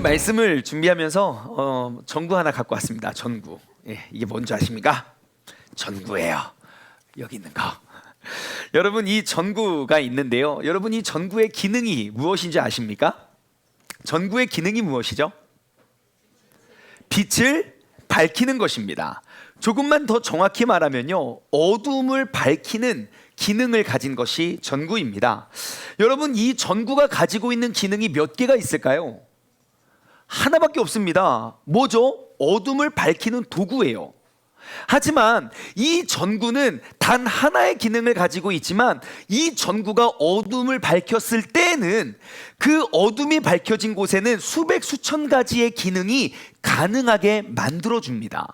말씀을 준비하면서 전구 하나 갖고 왔습니다. 전구. 이게 뭔지 아십니까? 전구예요. 여기 있는 거. 여러분, 이 전구가 있는데요. 여러분, 이 전구의 기능이 무엇인지 아십니까? 전구의 기능이 무엇이죠? 빛을 밝히는 것입니다. 조금만 더 정확히 말하면요, 어둠을 밝히는 기능을 가진 것이 전구입니다. 여러분, 이 전구가 가지고 있는 기능이 몇 개가 있을까요? 하나밖에 없습니다. 뭐죠? 어둠을 밝히는 도구예요. 하지만 이 전구는 단 하나의 기능을 가지고 있지만, 이 전구가 어둠을 밝혔을 때는 그 어둠이 밝혀진 곳에는 수백 수천 가지의 기능이 가능하게 만들어줍니다.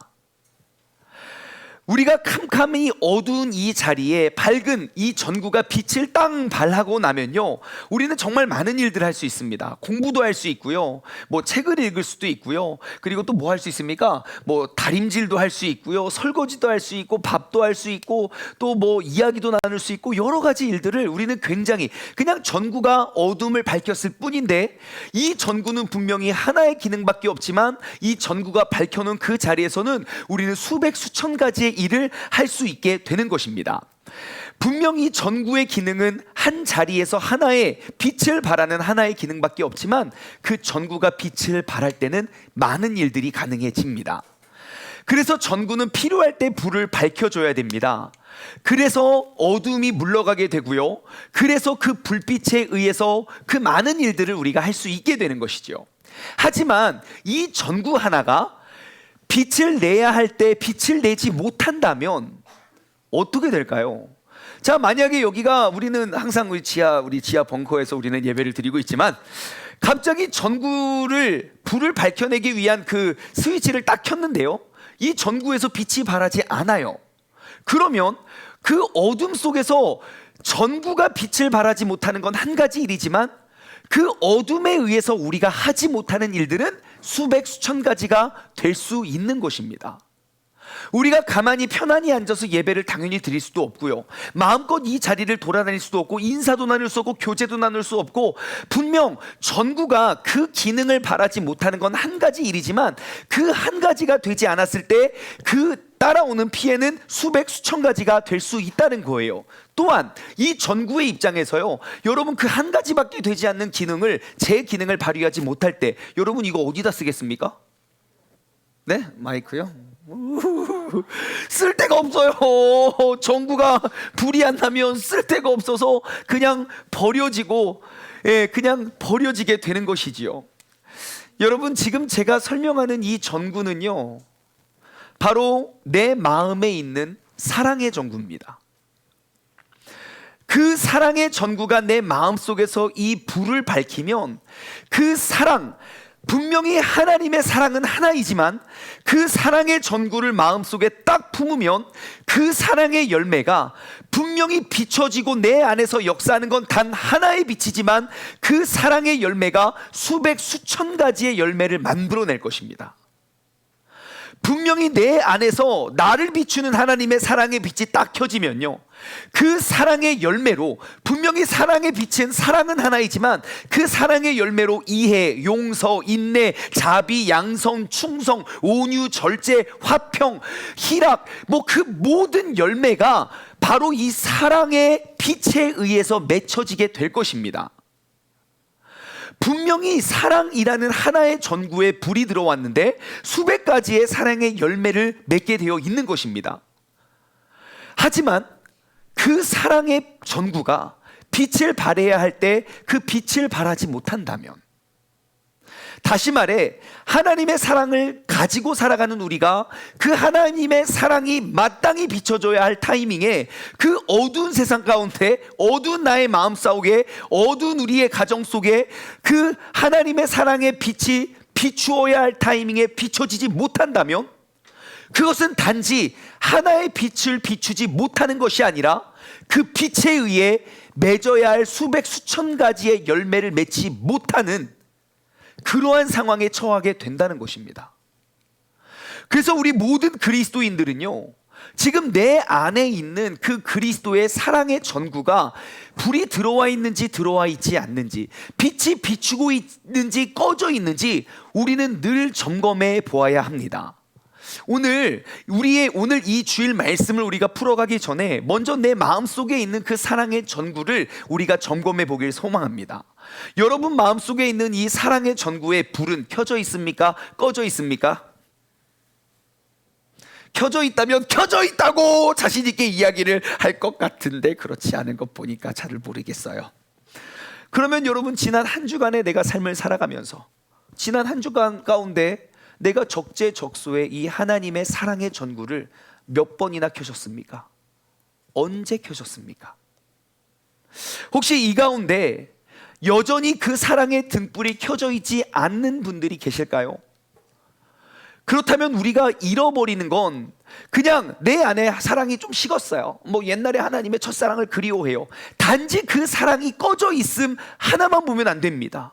우리가 캄캄이 어두운 이 자리에 밝은 이 전구가 빛을 땅 발하고 나면요, 우리는 정말 많은 일들을 할 수 있습니다. 공부도 할 수 있고요, 뭐 책을 읽을 수도 있고요, 그리고 또 뭐 할 수 있습니까? 뭐 다림질도 할 수 있고요, 설거지도 할 수 있고, 밥도 할 수 있고, 또 뭐 이야기도 나눌 수 있고, 여러 가지 일들을 우리는 굉장히, 그냥 전구가 어둠을 밝혔을 뿐인데, 이 전구는 분명히 하나의 기능밖에 없지만, 이 전구가 밝혀놓은 그 자리에서는 우리는 수백 수천 가지의 일을 할 수 있게 되는 것입니다. 분명히 전구의 기능은 한 자리에서 하나의 빛을 발하는 하나의 기능밖에 없지만, 그 전구가 빛을 발할 때는 많은 일들이 가능해집니다. 그래서 전구는 필요할 때 불을 밝혀줘야 됩니다. 그래서 어둠이 물러가게 되고요, 그래서 그 불빛에 의해서 그 많은 일들을 우리가 할 수 있게 되는 것이죠. 하지만 이 전구 하나가 빛을 내야 할 때 빛을 내지 못한다면 어떻게 될까요? 자, 만약에 여기가, 우리는 항상 우리 지하 벙커에서 우리는 예배를 드리고 있지만, 갑자기 불을 밝혀내기 위한 그 스위치를 딱 켰는데요, 이 전구에서 빛이 발하지 않아요. 그러면 그 어둠 속에서 전구가 빛을 발하지 못하는 건 한 가지 일이지만, 그 어둠에 의해서 우리가 하지 못하는 일들은 수백 수천 가지가 될 수 있는 것입니다. 우리가 가만히 편안히 앉아서 예배를 당연히 드릴 수도 없고요, 마음껏 이 자리를 돌아다닐 수도 없고, 인사도 나눌 수 없고, 교제도 나눌 수 없고, 분명 전구가 그 기능을 발하지 못하는 건 한 가지 일이지만, 그 한 가지가 되지 않았을 때 그 따라오는 피해는 수백 수천 가지가 될 수 있다는 거예요. 또한 이 전구의 입장에서요, 여러분, 그 한 가지밖에 되지 않는 제 기능을 발휘하지 못할 때, 여러분 이거 어디다 쓰겠습니까? 네? 마이크요? 쓸 데가 없어요. 전구가 불이 안 나면 쓸 데가 없어서 그냥 버려지게 되는 것이지요. 여러분, 지금 제가 설명하는 이 전구는요, 바로 내 마음에 있는 사랑의 전구입니다. 그 사랑의 전구가 내 마음속에서 이 불을 밝히면, 그 사랑, 분명히 하나님의 사랑은 하나이지만, 그 사랑의 전구를 마음속에 딱 품으면 그 사랑의 열매가 분명히 비춰지고 내 안에서 역사하는 건 단 하나의 빛이지만, 그 사랑의 열매가 수백 수천 가지의 열매를 만들어낼 것입니다. 분명히 내 안에서 나를 비추는 하나님의 사랑의 빛이 딱 켜지면요, 그 사랑의 열매로, 분명히 사랑의 빛은, 사랑은 하나이지만 그 사랑의 열매로 이해, 용서, 인내, 자비, 양선, 충성, 온유, 절제, 화평, 희락, 뭐 그 모든 열매가 바로 이 사랑의 빛에 의해서 맺혀지게 될 것입니다. 분명히 사랑이라는 하나의 전구에 불이 들어왔는데 수백 가지의 사랑의 열매를 맺게 되어 있는 것입니다. 하지만 그 사랑의 전구가 빛을 발해야 할 때 그 빛을 발하지 못한다면, 다시 말해, 하나님의 사랑을 가지고 살아가는 우리가 그 하나님의 사랑이 마땅히 비춰줘야 할 타이밍에, 그 어두운 세상 가운데, 어두운 나의 마음 속에, 어두운 우리의 가정 속에 그 하나님의 사랑의 빛이 비추어야 할 타이밍에 비춰지지 못한다면, 그것은 단지 하나의 빛을 비추지 못하는 것이 아니라 그 빛에 의해 맺어야 할 수백 수천 가지의 열매를 맺지 못하는 그러한 상황에 처하게 된다는 것입니다. 그래서 우리 모든 그리스도인들은요, 지금 내 안에 있는 그 그리스도의 사랑의 전구가 불이 들어와 있는지 들어와 있지 않는지, 빛이 비추고 있는지 꺼져 있는지 우리는 늘 점검해 보아야 합니다. 오늘 이 주일 말씀을 우리가 풀어가기 전에 먼저 내 마음속에 있는 그 사랑의 전구를 우리가 점검해 보길 소망합니다. 여러분 마음속에 있는 이 사랑의 전구의 불은 켜져 있습니까? 꺼져 있습니까? 켜져 있다면 켜져 있다고 자신 있게 이야기를 할 것 같은데 그렇지 않은 것 보니까 잘 모르겠어요. 그러면 여러분, 지난 한 주간의 내가 삶을 살아가면서 지난 한 주간 가운데 내가 적재적소에 이 하나님의 사랑의 전구를 몇 번이나 켜셨습니까? 언제 켜셨습니까? 혹시 이 가운데 여전히 그 사랑의 등불이 켜져 있지 않는 분들이 계실까요? 그렇다면 우리가 잃어버리는 건 그냥 내 안에 사랑이 좀 식었어요. 뭐 옛날에 하나님의 첫사랑을 그리워해요. 단지 그 사랑이 꺼져 있음 하나만 보면 안 됩니다.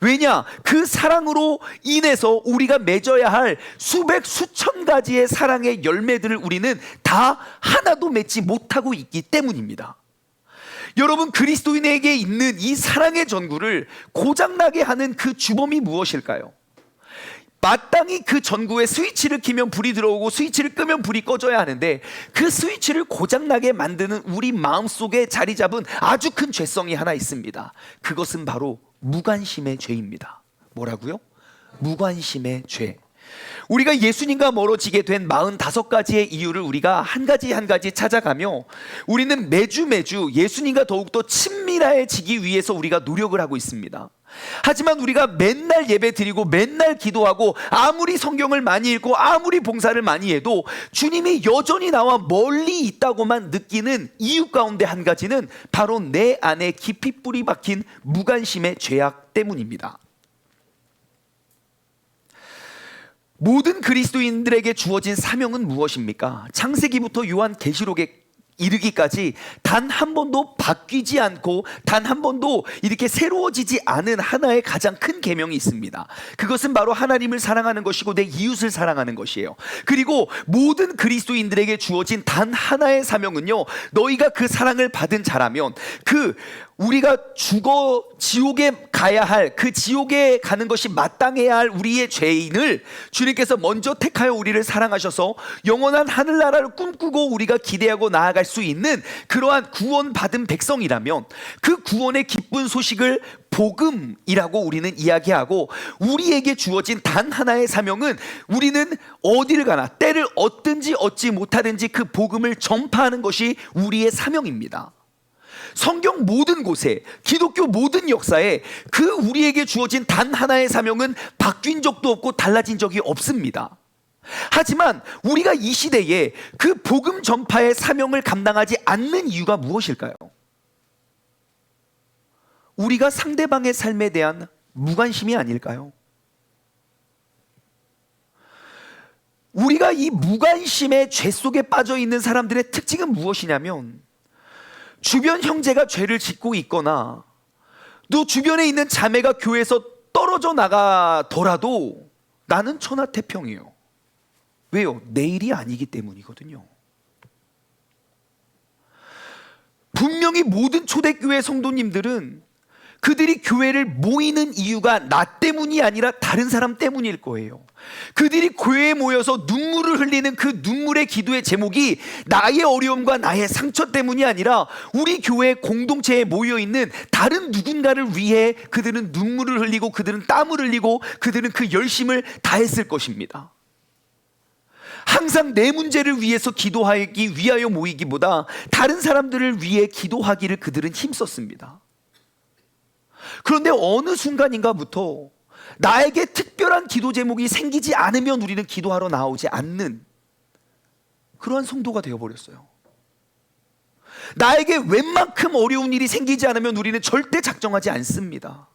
왜냐? 그 사랑으로 인해서 우리가 맺어야 할 수백 수천 가지의 사랑의 열매들을 우리는 다 하나도 맺지 못하고 있기 때문입니다. 여러분, 그리스도인에게 있는 이 사랑의 전구를 고장나게 하는 그 주범이 무엇일까요? 마땅히 그 전구에 스위치를 키면 불이 들어오고 스위치를 끄면 불이 꺼져야 하는데, 그 스위치를 고장나게 만드는 우리 마음속에 자리 잡은 아주 큰 죄성이 하나 있습니다. 그것은 바로 무관심의 죄입니다. 뭐라고요? 무관심의 죄. 우리가 예수님과 멀어지게 된 45가지의 이유를 우리가 한 가지 한 가지 찾아가며 우리는 매주 예수님과 더욱더 친밀해지기 위해서 우리가 노력을 하고 있습니다. 하지만 우리가 맨날 예배 드리고 맨날 기도하고 아무리 성경을 많이 읽고 아무리 봉사를 많이 해도 주님이 여전히 나와 멀리 있다고만 느끼는 이유 가운데 한 가지는 바로 내 안에 깊이 뿌리 박힌 무관심의 죄악 때문입니다. 모든 그리스도인들에게 주어진 사명은 무엇입니까? 창세기부터 요한계시록에 이르기까지 단 한 번도 바뀌지 않고 단 한 번도 이렇게 새로워지지 않은 하나의 가장 큰 계명이 있습니다. 그것은 바로 하나님을 사랑하는 것이고 내 이웃을 사랑하는 것이에요. 그리고 모든 그리스도인들에게 주어진 단 하나의 사명은요, 너희가 그 사랑을 받은 자라면 우리가 죽어 지옥에 가야 할, 그 지옥에 가는 것이 마땅해야 할 우리의 죄인을 주님께서 먼저 택하여 우리를 사랑하셔서 영원한 하늘나라를 꿈꾸고 우리가 기대하고 나아갈 수 있는 그러한 구원받은 백성이라면 그 구원의 기쁜 소식을 복음이라고 우리는 이야기하고, 우리에게 주어진 단 하나의 사명은 우리는 어디를 가나 때를 얻든지 얻지 못하든지 그 복음을 전파하는 것이 우리의 사명입니다. 성경 모든 곳에, 기독교 모든 역사에 그 우리에게 주어진 단 하나의 사명은 바뀐 적도 없고 달라진 적이 없습니다. 하지만 우리가 이 시대에 그 복음 전파의 사명을 감당하지 않는 이유가 무엇일까요? 우리가 상대방의 삶에 대한 무관심이 아닐까요? 우리가 이 무관심의 죄 속에 빠져 있는 사람들의 특징은 무엇이냐면, 주변 형제가 죄를 짓고 있거나 또 주변에 있는 자매가 교회에서 떨어져 나가더라도 나는 천하태평이에요. 왜요? 내 일이 아니기 때문이거든요. 분명히 모든 초대교회 성도님들은 그들이 교회를 모이는 이유가 나 때문이 아니라 다른 사람 때문일 거예요. 그들이 교회에 모여서 눈물을 흘리는 그 눈물의 기도의 제목이 나의 어려움과 나의 상처 때문이 아니라 우리 교회 공동체에 모여있는 다른 누군가를 위해 그들은 눈물을 흘리고 그들은 땀을 흘리고 그들은 그 열심을 다했을 것입니다. 항상 내 문제를 위해서 기도하기 위하여 모이기보다 다른 사람들을 위해 기도하기를 그들은 힘썼습니다. 그런데 어느 순간인가부터 나에게 특별한 기도 제목이 생기지 않으면 우리는 기도하러 나오지 않는 그러한 성도가 되어버렸어요. 나에게 웬만큼 어려운 일이 생기지 않으면 우리는 절대 작정하지 않습니다.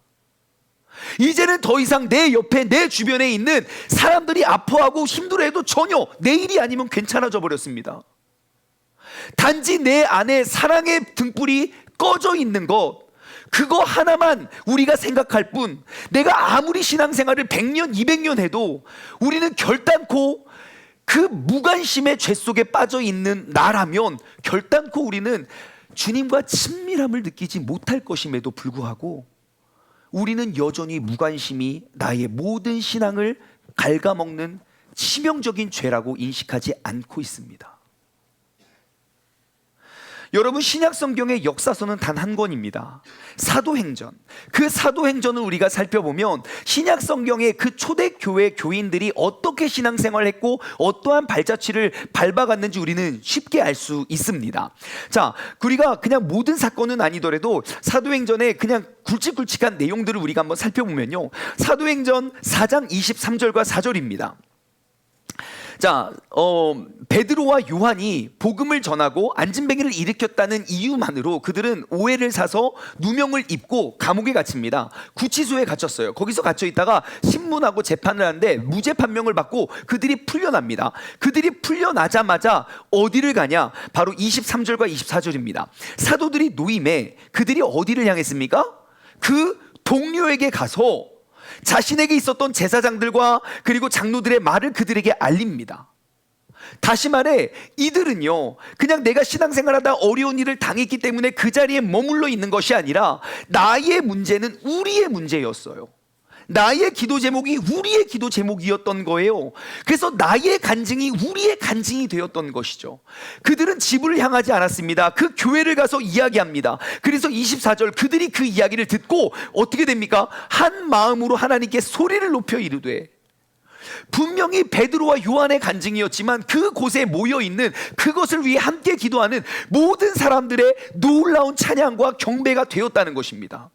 이제는 더 이상 내 옆에 내 주변에 있는 사람들이 아파하고 힘들어해도 전혀 내 일이 아니면 괜찮아져 버렸습니다. 단지 내 안에 사랑의 등불이 꺼져 있는 것, 그거 하나만 우리가 생각할 뿐, 내가 아무리 신앙생활을 100년 200년 해도 우리는 결단코 그 무관심의 죄 속에 빠져 있는 나라면 결단코 우리는 주님과 친밀함을 느끼지 못할 것임에도 불구하고 우리는 여전히 무관심이 나의 모든 신앙을 갉아먹는 치명적인 죄라고 인식하지 않고 있습니다. 여러분, 신약 성경의 역사서는 단 한 권입니다. 사도행전. 그 사도행전을 우리가 살펴보면 신약 성경의 그 초대교회 교인들이 어떻게 신앙생활을 했고 어떠한 발자취를 밟아갔는지 우리는 쉽게 알 수 있습니다. 자, 우리가 그냥 모든 사건은 아니더라도 사도행전의 그냥 굵직굵직한 내용들을 우리가 한번 살펴보면요, 사도행전 4장 23절과 4절입니다. 자, 베드로와 요한이 복음을 전하고 안진뱅이를 일으켰다는 이유만으로 그들은 오해를 사서 누명을 입고 감옥에 갇힙니다. 구치소에 갇혔어요. 거기서 갇혀 있다가 신문하고 재판을 하는데 무죄 판명을 받고 그들이 풀려납니다. 그들이 풀려나자마자 어디를 가냐? 바로 23절과 24절입니다. 사도들이 노임에 그들이 어디를 향했습니까? 그 동료에게 가서 자신에게 있었던 제사장들과 그리고 장로들의 말을 그들에게 알립니다. 다시 말해, 이들은요, 그냥 내가 신앙생활하다 어려운 일을 당했기 때문에 그 자리에 머물러 있는 것이 아니라 나의 문제는 우리의 문제였어요. 나의 기도 제목이 우리의 기도 제목이었던 거예요. 그래서 나의 간증이 우리의 간증이 되었던 것이죠. 그들은 집을 향하지 않았습니다. 그 교회를 가서 이야기합니다. 그래서 24절, 그들이 그 이야기를 듣고 어떻게 됩니까? 한 마음으로 하나님께 소리를 높여 이르되, 분명히 베드로와 요한의 간증이었지만 그곳에 모여있는, 그것을 위해 함께 기도하는 모든 사람들의 놀라운 찬양과 경배가 되었다는 것입니다.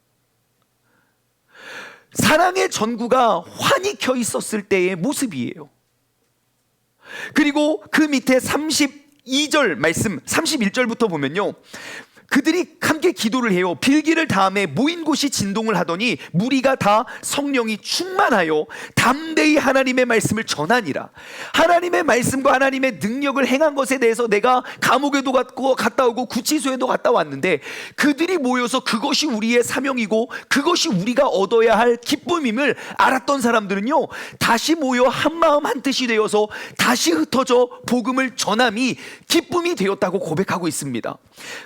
사랑의 전구가 환히 켜 있었을 때의 모습이에요. 그리고 그 밑에 32절 말씀, 31절부터 보면요, 그들이 함께 기도를 해요. 빌기를 다음에 모인 곳이 진동을 하더니 무리가 다 성령이 충만하여 담대히 하나님의 말씀을 전하니라. 하나님의 말씀과 하나님의 능력을 행한 것에 대해서 내가 감옥에도 갔다 오고 구치소에도 갔다 왔는데, 그들이 모여서 그것이 우리의 사명이고 그것이 우리가 얻어야 할 기쁨임을 알았던 사람들은요, 다시 모여 한마음 한뜻이 되어서 다시 흩어져 복음을 전함이 기쁨이 되었다고 고백하고 있습니다.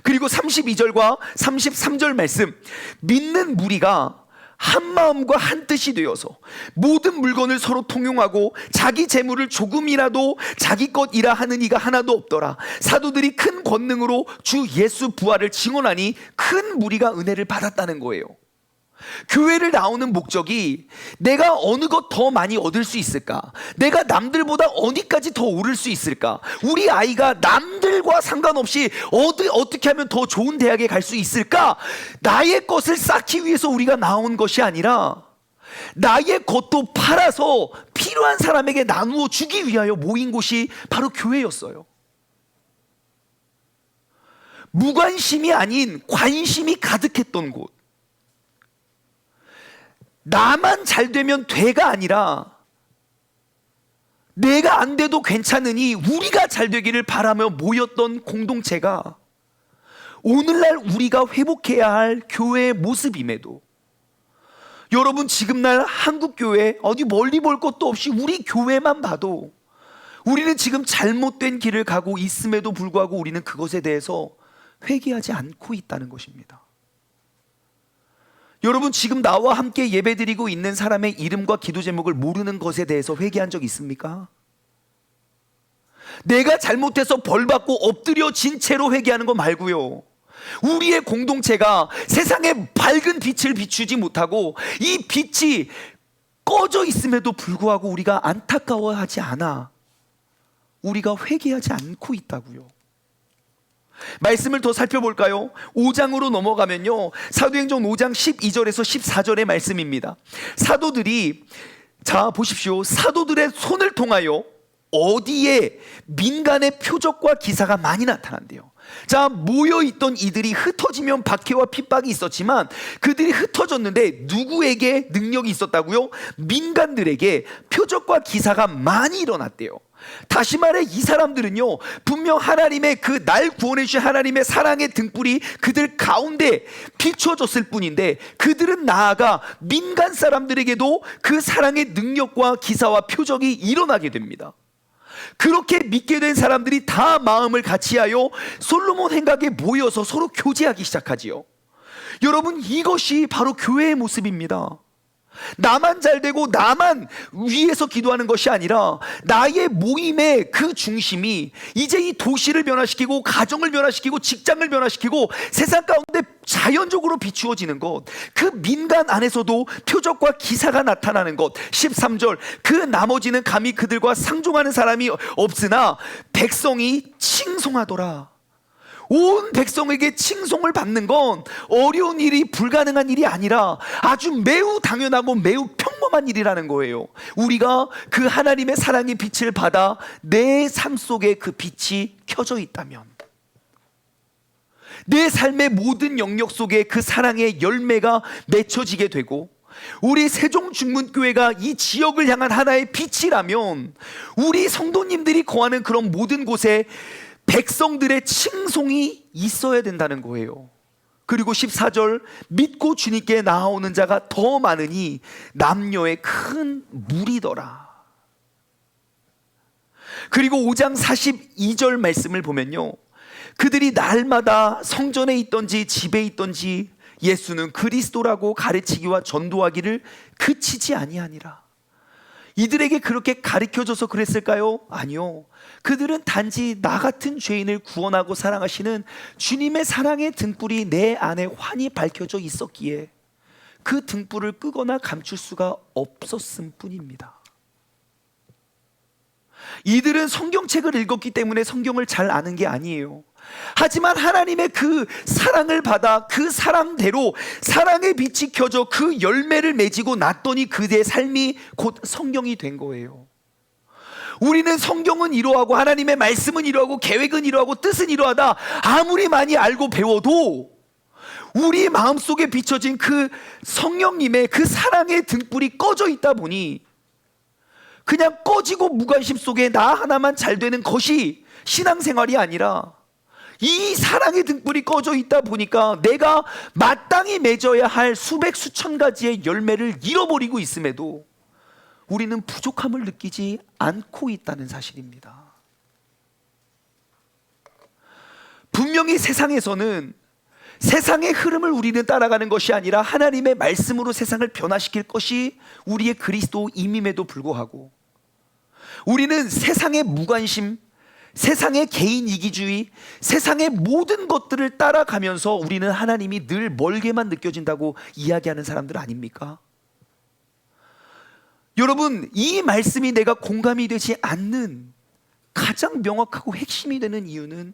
그리고 32절과 33절 말씀, 믿는 무리가 한 마음과 한 뜻이 되어서 모든 물건을 서로 통용하고 자기 재물을 조금이라도 자기 것이라 하는 이가 하나도 없더라. 사도들이 큰 권능으로 주 예수 부활을 증언하니 큰 무리가 은혜를 받았다는 거예요. 교회를 나오는 목적이 내가 어느 것 더 많이 얻을 수 있을까? 내가 남들보다 어디까지 더 오를 수 있을까? 우리 아이가 남들과 상관없이 어떻게 하면 더 좋은 대학에 갈 수 있을까? 나의 것을 쌓기 위해서 우리가 나온 것이 아니라 나의 것도 팔아서 필요한 사람에게 나누어 주기 위하여 모인 곳이 바로 교회였어요. 무관심이 아닌 관심이 가득했던 곳. 나만 잘 되면 돼가 아니라 내가 안 돼도 괜찮으니 우리가 잘 되기를 바라며 모였던 공동체가 오늘날 우리가 회복해야 할 교회의 모습임에도, 여러분, 지금날 한국교회 어디 멀리 볼 것도 없이 우리 교회만 봐도 우리는 지금 잘못된 길을 가고 있음에도 불구하고 우리는 그것에 대해서 회개하지 않고 있다는 것입니다. 여러분, 지금 나와 함께 예배드리고 있는 사람의 이름과 기도 제목을 모르는 것에 대해서 회개한 적 있습니까? 내가 잘못해서 벌받고 엎드려진 채로 회개하는 거 말고요, 우리의 공동체가 세상에 밝은 빛을 비추지 못하고 이 빛이 꺼져 있음에도 불구하고 우리가 안타까워하지 않아 우리가 회개하지 않고 있다고요. 말씀을 더 살펴볼까요? 5장으로 넘어가면요, 사도행전 5장 12절에서 14절의 말씀입니다. 사도들이, 자 보십시오, 사도들의 손을 통하여 어디에 민간의 표적과 기사가 많이 나타난대요. 자, 모여있던 이들이 흩어지면 박해와 핍박이 있었지만 그들이 흩어졌는데 누구에게 능력이 있었다고요? 민간들에게 표적과 기사가 많이 일어났대요. 다시 말해, 이 사람들은요, 분명 하나님의 그 날 구원해 주신 하나님의 사랑의 등불이 그들 가운데 비춰졌을 뿐인데, 그들은 나아가 민간 사람들에게도 그 사랑의 능력과 기사와 표적이 일어나게 됩니다. 그렇게 믿게 된 사람들이 다 마음을 같이하여 솔로몬 행각에 모여서 서로 교제하기 시작하지요. 여러분, 이것이 바로 교회의 모습입니다. 나만 잘 되고 나만 위해서 기도하는 것이 아니라 나의 모임의 그 중심이 이제 이 도시를 변화시키고 가정을 변화시키고 직장을 변화시키고 세상 가운데 자연적으로 비추어지는 것, 그 민간 안에서도 표적과 기사가 나타나는 것. 13절, 그 나머지는 감히 그들과 상종하는 사람이 없으나 백성이 칭송하더라. 온 백성에게 칭송을 받는 건 어려운 일이, 불가능한 일이 아니라 아주 매우 당연하고 매우 평범한 일이라는 거예요. 우리가 그 하나님의 사랑의 빛을 받아 내 삶 속에 그 빛이 켜져 있다면, 내 삶의 모든 영역 속에 그 사랑의 열매가 맺혀지게 되고, 우리 세종중문교회가 이 지역을 향한 하나의 빛이라면 우리 성도님들이 거하는 그런 모든 곳에 백성들의 칭송이 있어야 된다는 거예요. 그리고 14절, 믿고 주님께 나아오는 자가 더 많으니 남녀의 큰 무리더라. 그리고 5장 42절 말씀을 보면요, 그들이 날마다 성전에 있던지 집에 있던지 예수는 그리스도라고 가르치기와 전도하기를 그치지 아니하니라. 이들에게 그렇게 가르쳐줘서 그랬을까요? 아니요. 그들은 단지 나 같은 죄인을 구원하고 사랑하시는 주님의 사랑의 등불이 내 안에 환히 밝혀져 있었기에 그 등불을 끄거나 감출 수가 없었음 뿐입니다. 이들은 성경책을 읽었기 때문에 성경을 잘 아는 게 아니에요. 하지만 하나님의 그 사랑을 받아 그 사랑대로 사랑의 빛이 켜져 그 열매를 맺이고 났더니 그들의 삶이 곧 성경이 된 거예요. 우리는 성경은 이러하고 하나님의 말씀은 이러하고 계획은 이러하고 뜻은 이러하다 아무리 많이 알고 배워도 우리 마음속에 비춰진 그 성령님의 그 사랑의 등불이 꺼져 있다 보니 그냥 꺼지고 무관심 속에 나 하나만 잘 되는 것이 신앙생활이 아니라, 이 사랑의 등불이 꺼져 있다 보니까 내가 마땅히 맺어야 할 수백 수천 가지의 열매를 잃어버리고 있음에도 우리는 부족함을 느끼지 않고 있다는 사실입니다. 분명히 세상에서는 세상의 흐름을 우리는 따라가는 것이 아니라 하나님의 말씀으로 세상을 변화시킬 것이 우리의 그리스도임임에도 불구하고 우리는 세상의 무관심, 세상의 개인 이기주의, 세상의 모든 것들을 따라가면서 우리는 하나님이 늘 멀게만 느껴진다고 이야기하는 사람들 아닙니까? 여러분, 이 말씀이 내가 공감이 되지 않는 가장 명확하고 핵심이 되는 이유는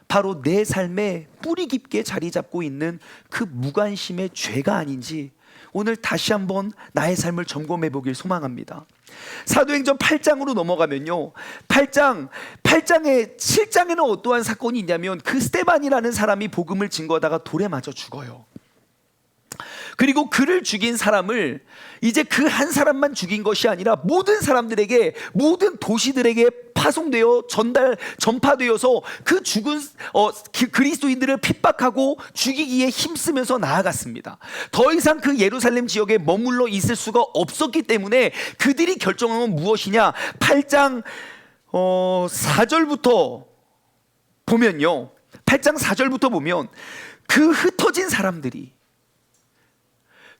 바로 내 삶에 뿌리 깊게 자리 잡고 있는 그 무관심의 죄가 아닌지 오늘 다시 한번 나의 삶을 점검해 보길 소망합니다. 사도행전 8장으로 넘어가면요, 7장에는 어떠한 사건이 있냐면 그 스데반이라는 사람이 복음을 증거하다가 돌에 맞아 죽어요. 그리고 그를 죽인 사람을 이제 그 한 사람만 죽인 것이 아니라 모든 사람들에게, 모든 도시들에게 파송되어 전파되어서 그 죽은 그리스도인들을 핍박하고 죽이기에 힘쓰면서 나아갔습니다. 더 이상 그 예루살렘 지역에 머물러 있을 수가 없었기 때문에 그들이 결정한 건 무엇이냐, 8장 4절부터 보면요, 8장 4절부터 보면 그 흩어진 사람들이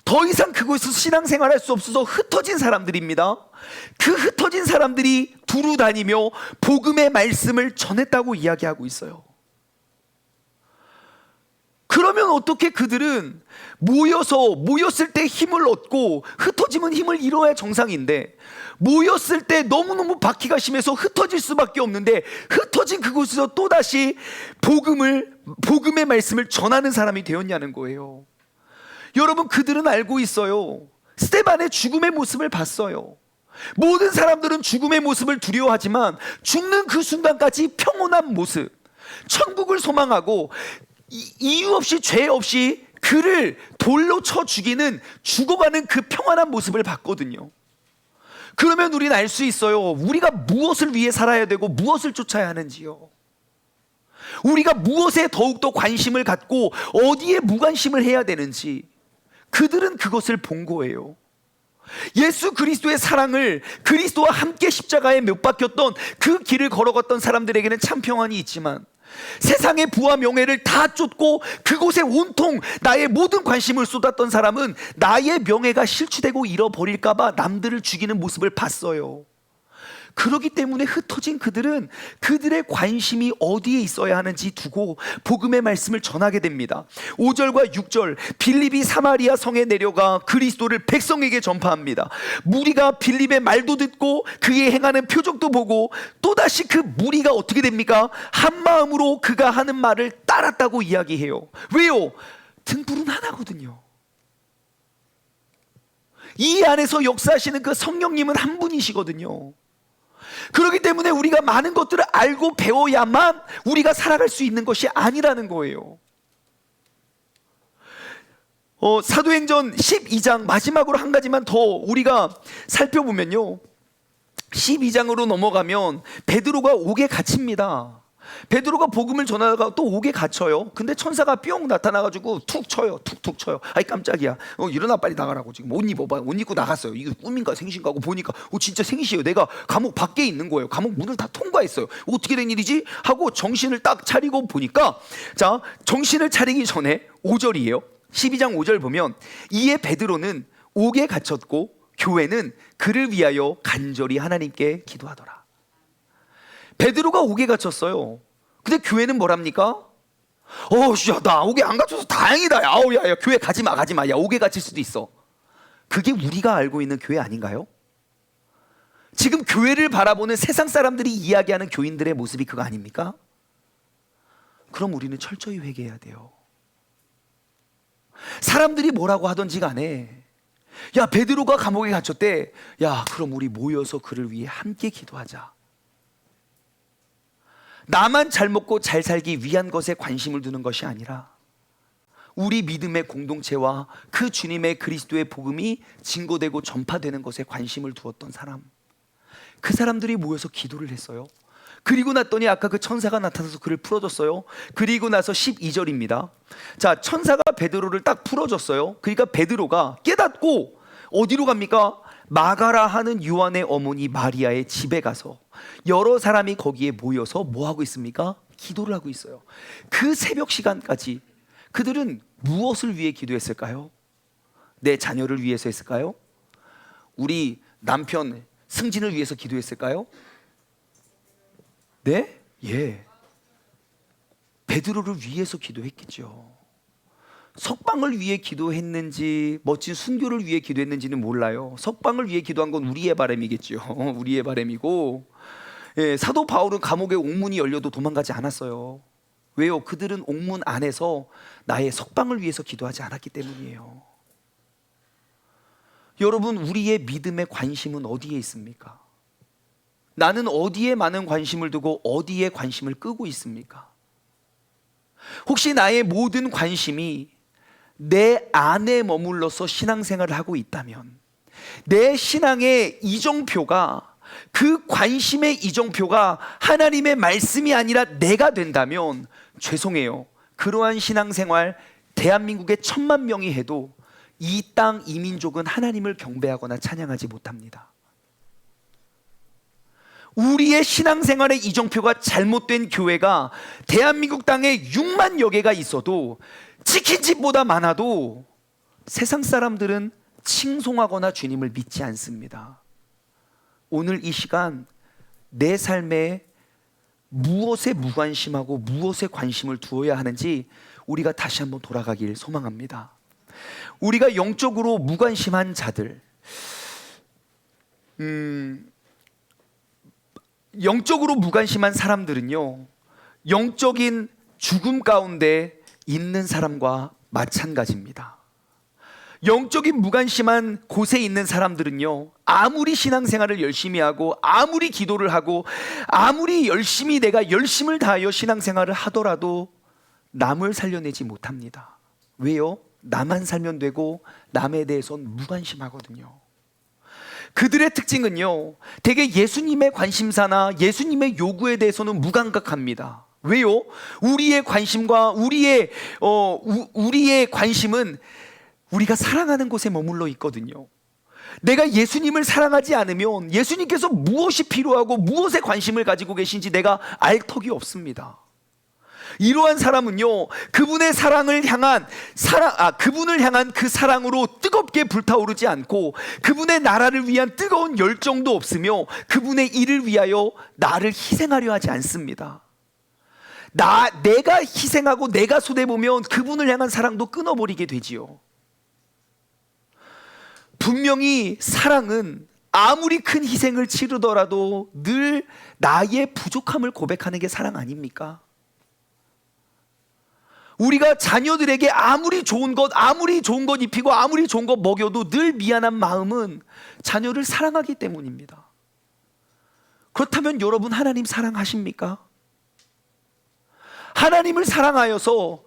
더 이상 그곳에서 신앙생활할 수 없어서 흩어진 사람들입니다. 그 흩어진 사람들이 두루 다니며 복음의 말씀을 전했다고 이야기하고 있어요. 그러면 어떻게 그들은 모였을 때 힘을 얻고, 흩어지면 힘을 잃어야 정상인데 모였을 때 너무너무 박해가 심해서 흩어질 수밖에 없는데 흩어진 그곳에서 또다시 복음의 말씀을 전하는 사람이 되었냐는 거예요. 여러분, 그들은 알고 있어요. 스데반의 죽음의 모습을 봤어요. 모든 사람들은 죽음의 모습을 두려워하지만 죽는 그 순간까지 평온한 모습, 천국을 소망하고 이유 없이 죄 없이 그를 돌로 쳐 죽이는, 죽어가는 그 평안한 모습을 봤거든요. 그러면 우리는 알 수 있어요. 우리가 무엇을 위해 살아야 되고 무엇을 쫓아야 하는지요. 우리가 무엇에 더욱더 관심을 갖고 어디에 무관심을 해야 되는지 그들은 그것을 본 거예요. 예수 그리스도의 사랑을, 그리스도와 함께 십자가에 못 박혔던 그 길을 걸어갔던 사람들에게는 참 평안이 있지만, 세상의 부와 명예를 다 쫓고 그곳에 온통 나의 모든 관심을 쏟았던 사람은 나의 명예가 실추되고 잃어버릴까봐 남들을 죽이는 모습을 봤어요. 그렇기 때문에 흩어진 그들은 그들의 관심이 어디에 있어야 하는지 두고 복음의 말씀을 전하게 됩니다. 5절과 6절, 빌립이 사마리아 성에 내려가 그리스도를 백성에게 전파합니다. 무리가 빌립의 말도 듣고 그의 행하는 표적도 보고 또다시 그 무리가 어떻게 됩니까? 한 마음으로 그가 하는 말을 따랐다고 이야기해요. 왜요? 등불은 하나거든요. 이 안에서 역사하시는 그 성령님은 한 분이시거든요. 그렇기 때문에 우리가 많은 것들을 알고 배워야만 우리가 살아갈 수 있는 것이 아니라는 거예요. 사도행전 12장 마지막으로 한 가지만 더 우리가 살펴보면요, 12장으로 넘어가면 베드로가 옥에 갇힙니다. 베드로가 복음을 전하다가 또 옥에 갇혀요. 근데 천사가 뿅 나타나가지고 툭 쳐요. 툭툭 쳐요. 아이 깜짝이야, 일어나, 빨리 나가라고. 지금 옷 입어봐. 옷 입고 나갔어요. 이거 꿈인가 생신가 하고 보니까 진짜 생시예요. 내가 감옥 밖에 있는 거예요. 감옥 문을 다 통과했어요. 어떻게 된 일이지? 하고 정신을 딱 차리고 보니까, 자, 정신을 차리기 전에 5절이에요 12장 5절 보면, 이에 베드로는 옥에 갇혔고 교회는 그를 위하여 간절히 하나님께 기도하더라. 베드로가 옥에 갇혔어요. 근데 교회는 뭐랍니까? 나 옥에 안 갇혀서 다행이다. 야, 교회 가지 마. 야, 옥에 갇힐 수도 있어. 그게 우리가 알고 있는 교회 아닌가요? 지금 교회를 바라보는 세상 사람들이 이야기하는 교인들의 모습이 그거 아닙니까? 그럼 우리는 철저히 회개해야 돼요. 사람들이 뭐라고 하던지 간에, 야, 베드로가 감옥에 갇혔대. 야, 그럼 우리 모여서 그를 위해 함께 기도하자. 나만 잘 먹고 잘 살기 위한 것에 관심을 두는 것이 아니라 우리 믿음의 공동체와 그 주님의 그리스도의 복음이 증거되고 전파되는 것에 관심을 두었던 사람, 그 사람들이 모여서 기도를 했어요. 그리고 났더니 아까 그 천사가 나타나서 그를 풀어줬어요. 그리고 나서 12절입니다. 자, 천사가 베드로를 딱 풀어줬어요. 그러니까 베드로가 깨닫고 어디로 갑니까? 마가라 하는 요한의 어머니 마리아의 집에 가서 여러 사람이 거기에 모여서 뭐 하고 있습니까? 기도를 하고 있어요. 그 새벽 시간까지 그들은 무엇을 위해 기도했을까요? 내 자녀를 위해서 했을까요? 우리 남편 승진을 위해서 기도했을까요? 네? 예. 베드로를 위해서 기도했겠죠. 석방을 위해 기도했는지 멋진 순교를 위해 기도했는지는 몰라요. 석방을 위해 기도한 건 우리의 바람이겠죠. 우리의 바람이고, 예, 사도 바울은 감옥에 옥문이 열려도 도망가지 않았어요. 왜요? 그들은 옥문 안에서 나의 석방을 위해서 기도하지 않았기 때문이에요. 여러분, 우리의 믿음의 관심은 어디에 있습니까? 나는 어디에 많은 관심을 두고 어디에 관심을 끄고 있습니까? 혹시 나의 모든 관심이 내 안에 머물러서 신앙생활을 하고 있다면, 내 신앙의 이정표가, 그 관심의 이정표가 하나님의 말씀이 아니라 내가 된다면 죄송해요, 그러한 신앙생활 대한민국에 1,000만 명이 해도 이 땅 이 민족은 하나님을 경배하거나 찬양하지 못합니다. 우리의 신앙생활의 이정표가 잘못된 교회가 대한민국 땅에 6만여 개가 있어도, 치킨집보다 많아도 세상 사람들은 칭송하거나 주님을 믿지 않습니다. 오늘 이 시간 내 삶에 무엇에 무관심하고 무엇에 관심을 두어야 하는지 우리가 다시 한번 돌아가길 소망합니다. 우리가 영적으로 무관심한 자들, 영적으로 무관심한 사람들은요, 영적인 죽음 가운데 있는 사람과 마찬가지입니다. 영적인 무관심한 곳에 있는 사람들은요, 아무리 신앙생활을 열심히 하고 아무리 기도를 하고 아무리 열심히 내가 열심을 다하여 신앙생활을 하더라도 남을 살려내지 못합니다. 왜요? 나만 살면 되고 남에 대해서는 무관심하거든요. 그들의 특징은요, 대개 예수님의 관심사나 예수님의 요구에 대해서는 무감각합니다. 왜요? 우리의 관심과 우리의 관심은 우리가 사랑하는 곳에 머물러 있거든요. 내가 예수님을 사랑하지 않으면 예수님께서 무엇이 필요하고 무엇에 관심을 가지고 계신지 내가 알 턱이 없습니다. 이러한 사람은요, 그분의 사랑을 향한 그분을 향한 그 사랑으로 뜨겁게 불타오르지 않고 그분의 나라를 위한 뜨거운 열정도 없으며 그분의 일을 위하여 나를 희생하려 하지 않습니다. 내가 희생하고 내가 손해보면 그분을 향한 사랑도 끊어버리게 되지요. 분명히 사랑은 아무리 큰 희생을 치르더라도 늘 나의 부족함을 고백하는 게 사랑 아닙니까? 우리가 자녀들에게 아무리 좋은 것 입히고 아무리 좋은 것 먹여도 늘 미안한 마음은 자녀를 사랑하기 때문입니다. 그렇다면 여러분, 하나님 사랑하십니까? 하나님을 사랑하여서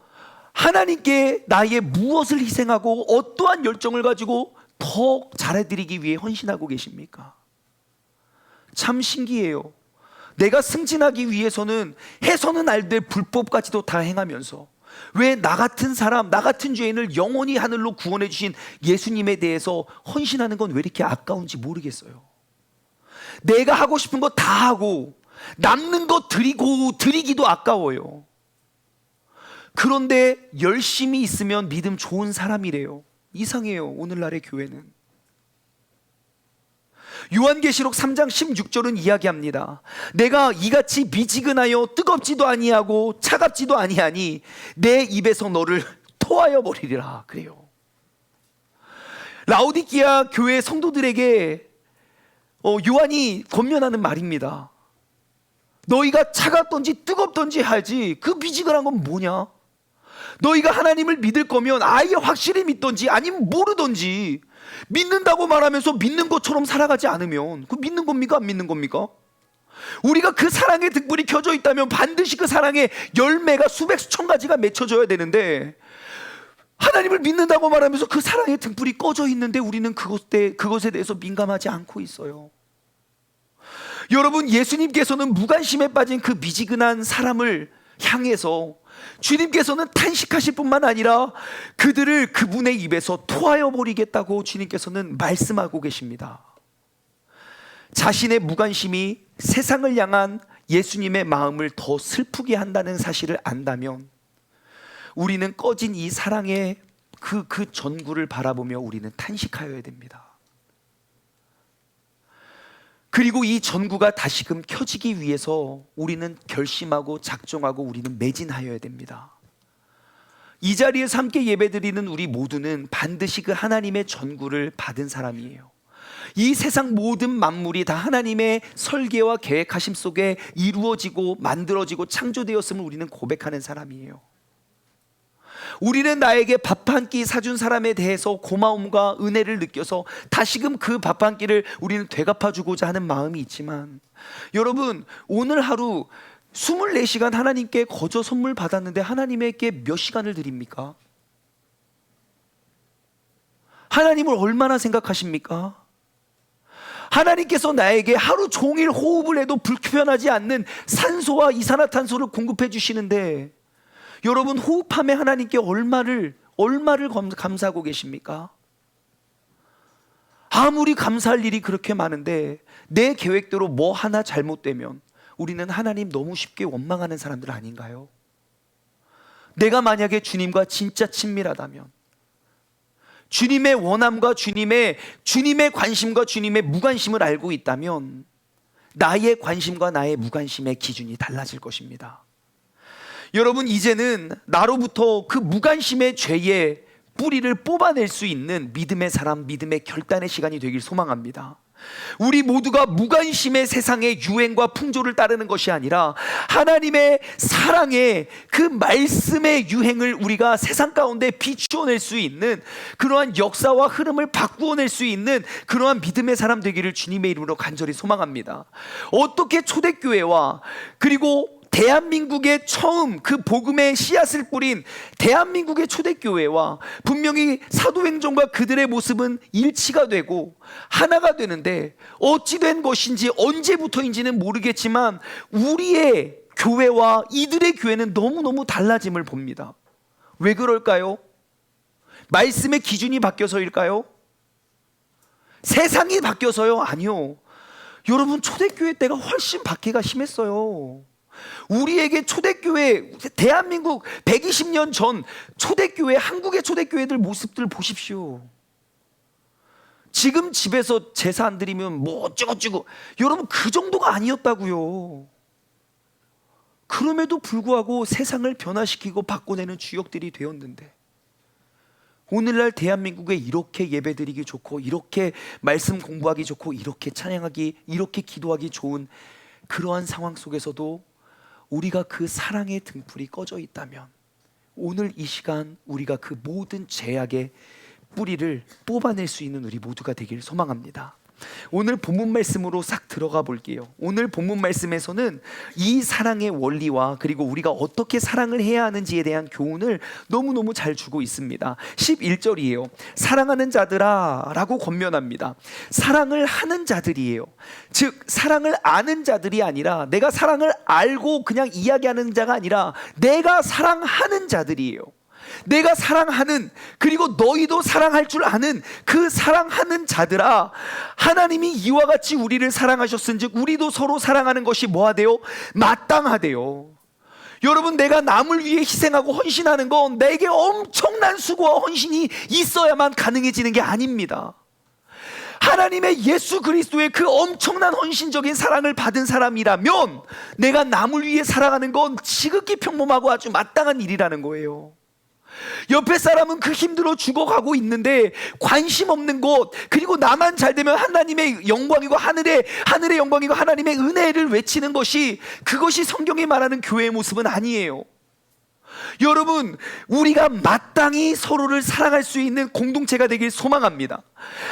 하나님께 나의 무엇을 희생하고 어떠한 열정을 가지고 더 잘해드리기 위해 헌신하고 계십니까? 참 신기해요. 내가 승진하기 위해서는 해서는 안 될 불법까지도 다 행하면서 왜 나 같은 사람, 나 같은 죄인을 영원히 하늘로 구원해 주신 예수님에 대해서 헌신하는 건 왜 이렇게 아까운지 모르겠어요. 내가 하고 싶은 거 다 하고 남는 거 드리기도 아까워요. 그런데 열심히 있으면 믿음 좋은 사람이래요. 이상해요, 오늘날의 교회는. 요한계시록 3장 16절은 이야기합니다. 내가 이같이 미지근하여 뜨겁지도 아니하고 차갑지도 아니하니 내 입에서 너를 토하여 버리리라. 그래요. 라오디키아 교회 성도들에게 요한이 권면하는 말입니다. 너희가 차갑던지 뜨겁던지 하지 그 미지근한 건 뭐냐? 너희가 하나님을 믿을 거면 아예 확실히 믿던지 아니면 모르던지, 믿는다고 말하면서 믿는 것처럼 살아가지 않으면 그 믿는 겁니까? 안 믿는 겁니까? 우리가 그 사랑의 등불이 켜져 있다면 반드시 그 사랑의 열매가 수백 수천 가지가 맺혀져야 되는데, 하나님을 믿는다고 말하면서 그 사랑의 등불이 꺼져 있는데 우리는 그것에 대해서 민감하지 않고 있어요. 여러분, 예수님께서는 무관심에 빠진 그 미지근한 사람을 향해서 주님께서는 탄식하실 뿐만 아니라 그들을 그분의 입에서 토하여 버리겠다고 주님께서는 말씀하고 계십니다. 자신의 무관심이 세상을 향한 예수님의 마음을 더 슬프게 한다는 사실을 안다면 우리는 꺼진 이 사랑의 그 전구를 바라보며 우리는 탄식하여야 됩니다. 그리고 이 전구가 다시금 켜지기 위해서 우리는 결심하고 작정하고 우리는 매진하여야 됩니다. 이 자리에서 함께 예배드리는 우리 모두는 반드시 그 하나님의 전구를 받은 사람이에요. 이 세상 모든 만물이 다 하나님의 설계와 계획하심 속에 이루어지고 만들어지고 창조되었음을 우리는 고백하는 사람이에요. 우리는 나에게 밥 한 끼 사준 사람에 대해서 고마움과 은혜를 느껴서 다시금 그 밥 한 끼를 우리는 되갚아주고자 하는 마음이 있지만, 여러분, 오늘 하루 24시간 하나님께 거저 선물 받았는데 하나님에게 몇 시간을 드립니까? 하나님을 얼마나 생각하십니까? 하나님께서 나에게 하루 종일 호흡을 해도 불편하지 않는 산소와 이산화탄소를 공급해 주시는데, 여러분, 호흡함에 하나님께 얼마를 감사하고 계십니까? 아무리 감사할 일이 그렇게 많은데 내 계획대로 뭐 하나 잘못되면 우리는 하나님 너무 쉽게 원망하는 사람들 아닌가요? 내가 만약에 주님과 진짜 친밀하다면, 주님의 원함과 주님의 관심과 주님의 무관심을 알고 있다면 나의 관심과 나의 무관심의 기준이 달라질 것입니다. 여러분, 이제는 나로부터 그 무관심의 죄의 뿌리를 뽑아낼 수 있는 믿음의 사람, 믿음의 결단의 시간이 되길 소망합니다. 우리 모두가 무관심의 세상의 유행과 풍조를 따르는 것이 아니라 하나님의 사랑의 그 말씀의 유행을 우리가 세상 가운데 비추어낼 수 있는 그러한 역사와 흐름을 바꾸어낼 수 있는 그러한 믿음의 사람 되기를 주님의 이름으로 간절히 소망합니다. 어떻게 초대교회와 그리고 대한민국의 처음 그 복음의 씨앗을 뿌린 대한민국의 초대교회와 분명히 사도행전과 그들의 모습은 일치가 되고 하나가 되는데, 어찌 된 것인지 언제부터인지는 모르겠지만 우리의 교회와 이들의 교회는 너무너무 달라짐을 봅니다. 왜 그럴까요? 말씀의 기준이 바뀌어서일까요? 세상이 바뀌어서요? 아니요. 여러분, 초대교회 때가 훨씬 박해가 심했어요. 우리에게 초대교회, 대한민국 120년 전 초대교회, 한국의 초대교회들 모습들 보십시오. 지금 집에서 제사 안 드리면 뭐 어쩌고저쩌고, 여러분 그 정도가 아니었다고요. 그럼에도 불구하고 세상을 변화시키고 바꿔내는 주역들이 되었는데, 오늘날 대한민국에 이렇게 예배드리기 좋고, 이렇게 말씀 공부하기 좋고, 이렇게 찬양하기, 이렇게 기도하기 좋은 그러한 상황 속에서도 우리가 그 사랑의 등불이 꺼져 있다면, 오늘 이 시간 우리가 그 모든 죄악의 뿌리를 뽑아낼 수 있는 우리 모두가 되길 소망합니다. 오늘 본문 말씀으로 싹 들어가 볼게요. 오늘 본문 말씀에서는 이 사랑의 원리와 그리고 우리가 어떻게 사랑을 해야 하는지에 대한 교훈을 너무너무 잘 주고 있습니다. 11절이에요. 사랑하는 자들아 라고 권면합니다. 사랑을 하는 자들이에요. 즉 사랑을 아는 자들이 아니라, 내가 사랑을 알고 그냥 이야기하는 자가 아니라 내가 사랑하는 자들이에요. 내가 사랑하는, 그리고 너희도 사랑할 줄 아는 그 사랑하는 자들아, 하나님이 이와 같이 우리를 사랑하셨은즉 우리도 서로 사랑하는 것이 뭐하대요? 마땅하대요. 여러분, 내가 남을 위해 희생하고 헌신하는 건 내게 엄청난 수고와 헌신이 있어야만 가능해지는 게 아닙니다. 하나님의 예수 그리스도의 그 엄청난 헌신적인 사랑을 받은 사람이라면 내가 남을 위해 살아가는 건 지극히 평범하고 아주 마땅한 일이라는 거예요. 옆에 사람은 그 힘들어 죽어가고 있는데 관심 없는 것, 그리고 나만 잘 되면 하나님의 영광이고 하늘의 영광이고 하나님의 은혜를 외치는 것이, 그것이 성경이 말하는 교회의 모습은 아니에요. 여러분, 우리가 마땅히 서로를 사랑할 수 있는 공동체가 되길 소망합니다.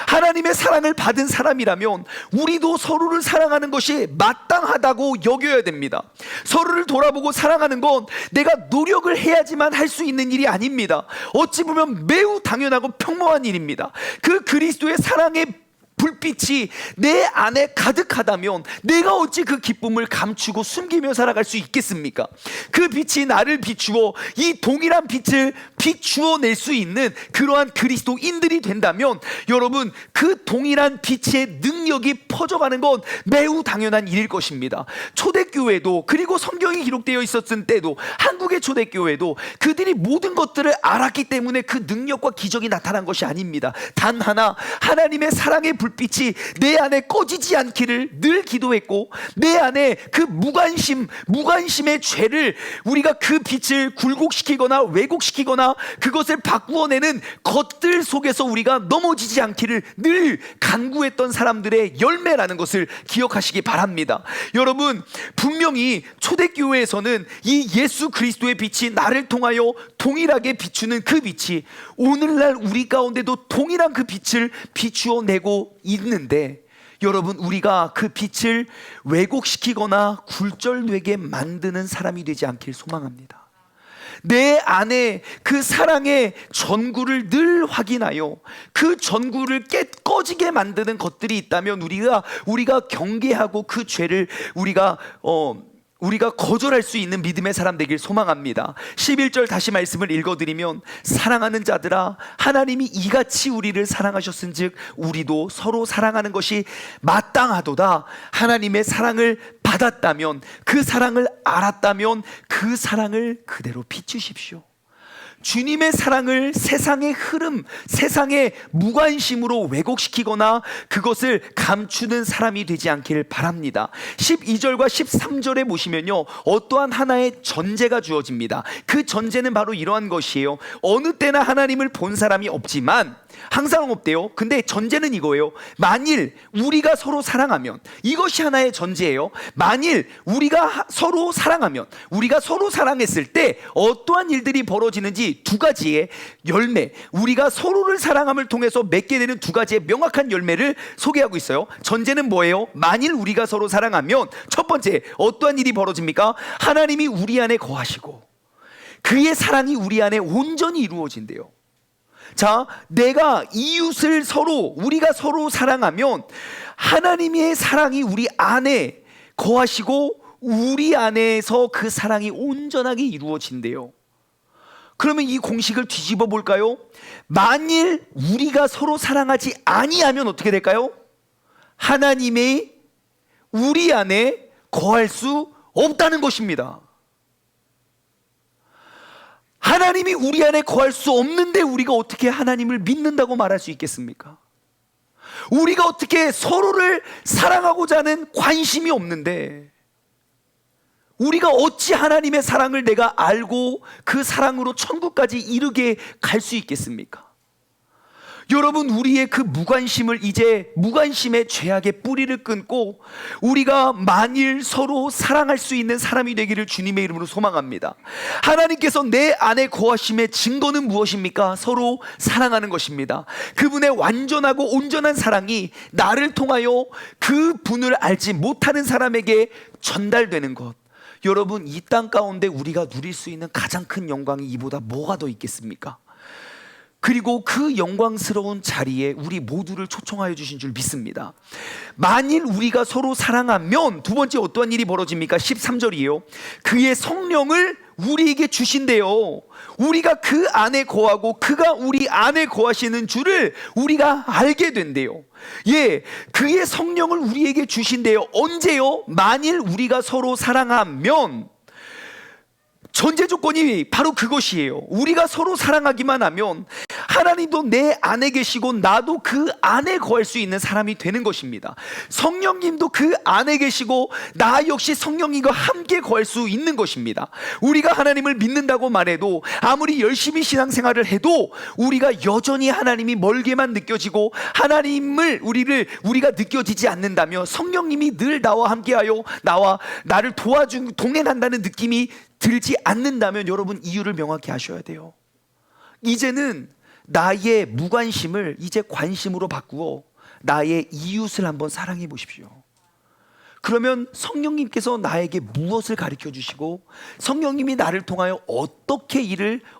하나님의 사랑을 받은 사람이라면 우리도 서로를 사랑하는 것이 마땅하다고 여겨야 됩니다. 서로를 돌아보고 사랑하는 건 내가 노력을 해야지만 할 수 있는 일이 아닙니다. 어찌 보면 매우 당연하고 평범한 일입니다. 그 그리스도의 사랑의 불빛이 내 안에 가득하다면 내가 어찌 그 기쁨을 감추고 숨기며 살아갈 수 있겠습니까? 그 빛이 나를 비추어 이 동일한 빛을 비추어 낼 수 있는 그러한 그리스도인들이 된다면, 여러분, 그 동일한 빛의 능력이 퍼져가는 건 매우 당연한 일일 것입니다. 초대교회도, 그리고 성경이 기록되어 있었을 때도, 한국의 초대교회도 그들이 모든 것들을 알았기 때문에 그 능력과 기적이 나타난 것이 아닙니다. 단 하나, 하나님의 사랑의 불빛이 내 안에 꺼지지 않기를 늘 기도했고, 내 안에 그 무관심의 죄를 우리가 그 빛을 굴곡시키거나 왜곡시키거나 그것을 바꾸어내는 것들 속에서 우리가 넘어지지 않기를 늘 간구했던 사람들의 열매라는 것을 기억하시기 바랍니다. 여러분, 분명히 초대교회에서는 이 예수 그리스도의 빛이 나를 통하여 동일하게 비추는 그 빛이 오늘날 우리 가운데도 동일한 그 빛을 비추어내고 있는데, 여러분, 우리가 그 빛을 왜곡시키거나 굴절되게 만드는 사람이 되지 않길 소망합니다. 내 안에 그 사랑의 전구를 늘 확인하여 그 전구를 꺼지게 만드는 것들이 있다면 우리가 경계하고 그 죄를 우리가 거절할 수 있는 믿음의 사람 되길 소망합니다. 11절 다시 말씀을 읽어드리면, 사랑하는 자들아, 하나님이 이같이 우리를 사랑하셨은즉 우리도 서로 사랑하는 것이 마땅하도다. 하나님의 사랑을 받았다면, 그 사랑을 알았다면 그 사랑을 그대로 비추십시오. 주님의 사랑을 세상의 흐름, 세상의 무관심으로 왜곡시키거나 그것을 감추는 사람이 되지 않기를 바랍니다. 12절과 13절에 보시면요, 어떠한 하나의 전제가 주어집니다. 그 전제는 바로 이러한 것이에요. 어느 때나 하나님을 본 사람이 없지만, 항상 없대요. 근데 전제는 이거예요. 만일 우리가 서로 사랑하면, 이것이 하나의 전제예요. 만일 우리가 서로 사랑하면, 우리가 서로 사랑했을 때 어떠한 일들이 벌어지는지 두 가지의 열매, 우리가 서로를 사랑함을 통해서 맺게 되는 두 가지의 명확한 열매를 소개하고 있어요. 전제는 뭐예요? 만일 우리가 서로 사랑하면, 첫 번째, 어떠한 일이 벌어집니까? 하나님이 우리 안에 거하시고 그의 사랑이 우리 안에 온전히 이루어진대요. 자, 내가 이웃을 우리가 서로 사랑하면 하나님의 사랑이 우리 안에 거하시고 우리 안에서 그 사랑이 온전하게 이루어진대요. 그러면 이 공식을 뒤집어 볼까요? 만일 우리가 서로 사랑하지 아니하면 어떻게 될까요? 하나님의 우리 안에 거할 수 없다는 것입니다. 하나님이 우리 안에 거할 수 없는데 우리가 어떻게 하나님을 믿는다고 말할 수 있겠습니까? 우리가 어떻게 서로를 사랑하고자 하는 관심이 없는데 우리가 어찌 하나님의 사랑을 내가 알고 그 사랑으로 천국까지 이르게 갈 수 있겠습니까? 여러분, 우리의 그 무관심을 이제 무관심의 죄악의 뿌리를 끊고 우리가 만일 서로 사랑할 수 있는 사람이 되기를 주님의 이름으로 소망합니다. 하나님께서 내 안에 거하심의 증거는 무엇입니까? 서로 사랑하는 것입니다. 그분의 완전하고 온전한 사랑이 나를 통하여 그 분을 알지 못하는 사람에게 전달되는 것. 여러분, 이 땅 가운데 우리가 누릴 수 있는 가장 큰 영광이 이보다 뭐가 더 있겠습니까? 그리고 그 영광스러운 자리에 우리 모두를 초청하여 주신 줄 믿습니다. 만일 우리가 서로 사랑하면 두 번째 어떠한 일이 벌어집니까? 13절이에요. 그의 성령을 우리에게 주신대요. 우리가 그 안에 거하고 그가 우리 안에 거하시는 줄을 우리가 알게 된대요. 예, 그의 성령을 우리에게 주신대요. 언제요? 만일 우리가 서로 사랑하면. 전제 조건이 바로 그것이에요. 우리가 서로 사랑하기만 하면 하나님도 내 안에 계시고 나도 그 안에 거할 수 있는 사람이 되는 것입니다. 성령님도 그 안에 계시고 나 역시 성령님과 함께 거할 수 있는 것입니다. 우리가 하나님을 믿는다고 말해도 아무리 열심히 신앙생활을 해도 우리가 여전히 하나님이 멀게만 느껴지고 하나님을 우리가 느껴지지 않는다며 성령님이 늘 나와 함께하여 나를 동행한다는 느낌이 들지 않는다면 여러분, 이유를 명확히 아셔야 돼요. 이제는 나의 무관심을 이제 관심으로 바꾸어 나의 이웃을 한번 사랑해 보십시오. 그러면 성령님께서 나에게 무엇을 가르쳐 주시고 성령님이 나를 통하여 어떻게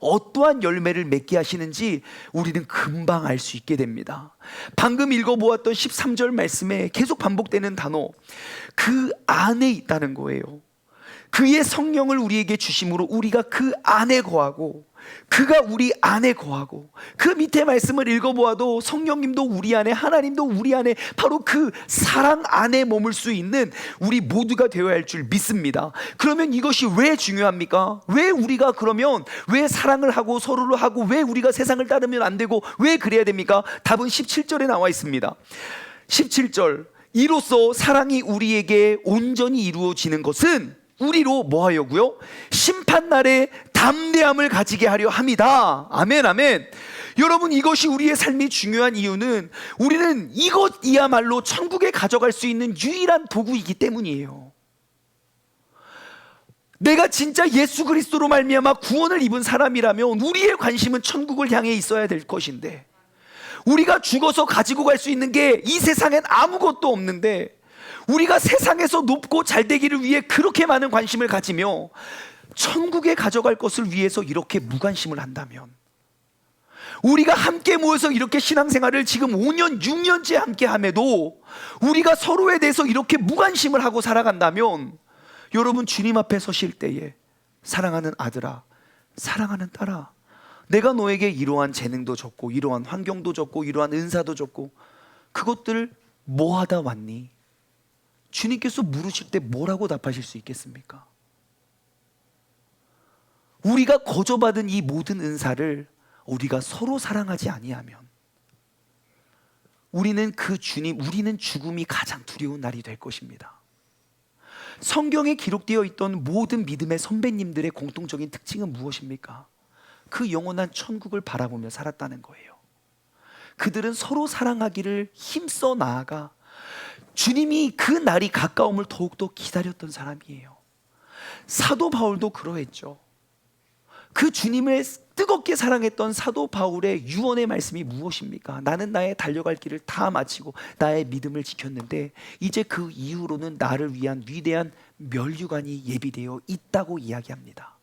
어떠한 열매를 맺게 하시는지 우리는 금방 알 수 있게 됩니다. 방금 읽어보았던 13절 말씀에 계속 반복되는 단어, 그 안에 있다는 거예요. 그의 성령을 우리에게 주심으로 우리가 그 안에 거하고 그가 우리 안에 거하고, 그 밑에 말씀을 읽어보아도 성령님도 우리 안에, 하나님도 우리 안에, 바로 그 사랑 안에 머물 수 있는 우리 모두가 되어야 할 줄 믿습니다. 그러면 이것이 왜 중요합니까? 왜 우리가 그러면 왜 사랑을 하고 서로를 하고 왜 우리가 세상을 따르면 안 되고 왜 그래야 됩니까? 답은 17절에 나와 있습니다. 17절, 이로써 사랑이 우리에게 온전히 이루어지는 것은 우리로 뭐하려고요? 심판날에 담대함을 가지게 하려 함이다. 아멘, 아멘. 여러분, 이것이 우리의 삶이 중요한 이유는 우리는 이것이야말로 천국에 가져갈 수 있는 유일한 도구이기 때문이에요. 내가 진짜 예수 그리스도로 말미암아 구원을 입은 사람이라면 우리의 관심은 천국을 향해 있어야 될 것인데, 우리가 죽어서 가지고 갈 수 있는 게 이 세상엔 아무것도 없는데 우리가 세상에서 높고 잘 되기를 위해 그렇게 많은 관심을 가지며 천국에 가져갈 것을 위해서 이렇게 무관심을 한다면, 우리가 함께 모여서 이렇게 신앙생활을 지금 5년, 6년째 함께 함에도 우리가 서로에 대해서 이렇게 무관심을 하고 살아간다면 여러분, 주님 앞에 서실 때에 사랑하는 아들아, 사랑하는 딸아, 내가 너에게 이러한 재능도 줬고 이러한 환경도 줬고 이러한 은사도 줬고 그것들 뭐 하다 왔니? 주님께서 물으실 때 뭐라고 답하실 수 있겠습니까? 우리가 거저받은 이 모든 은사를 우리가 서로 사랑하지 아니하면 우리는 죽음이 가장 두려운 날이 될 것입니다. 성경에 기록되어 있던 모든 믿음의 선배님들의 공통적인 특징은 무엇입니까? 그 영원한 천국을 바라보며 살았다는 거예요. 그들은 서로 사랑하기를 힘써 나아가 주님이 그 날이 가까움을 더욱더 기다렸던 사람이에요. 사도 바울도 그러했죠. 그 주님을 뜨겁게 사랑했던 사도 바울의 유언의 말씀이 무엇입니까? 나는 나의 달려갈 길을 다 마치고 나의 믿음을 지켰는데 이제 그 이후로는 나를 위한 위대한 면류관이 예비되어 있다고 이야기합니다.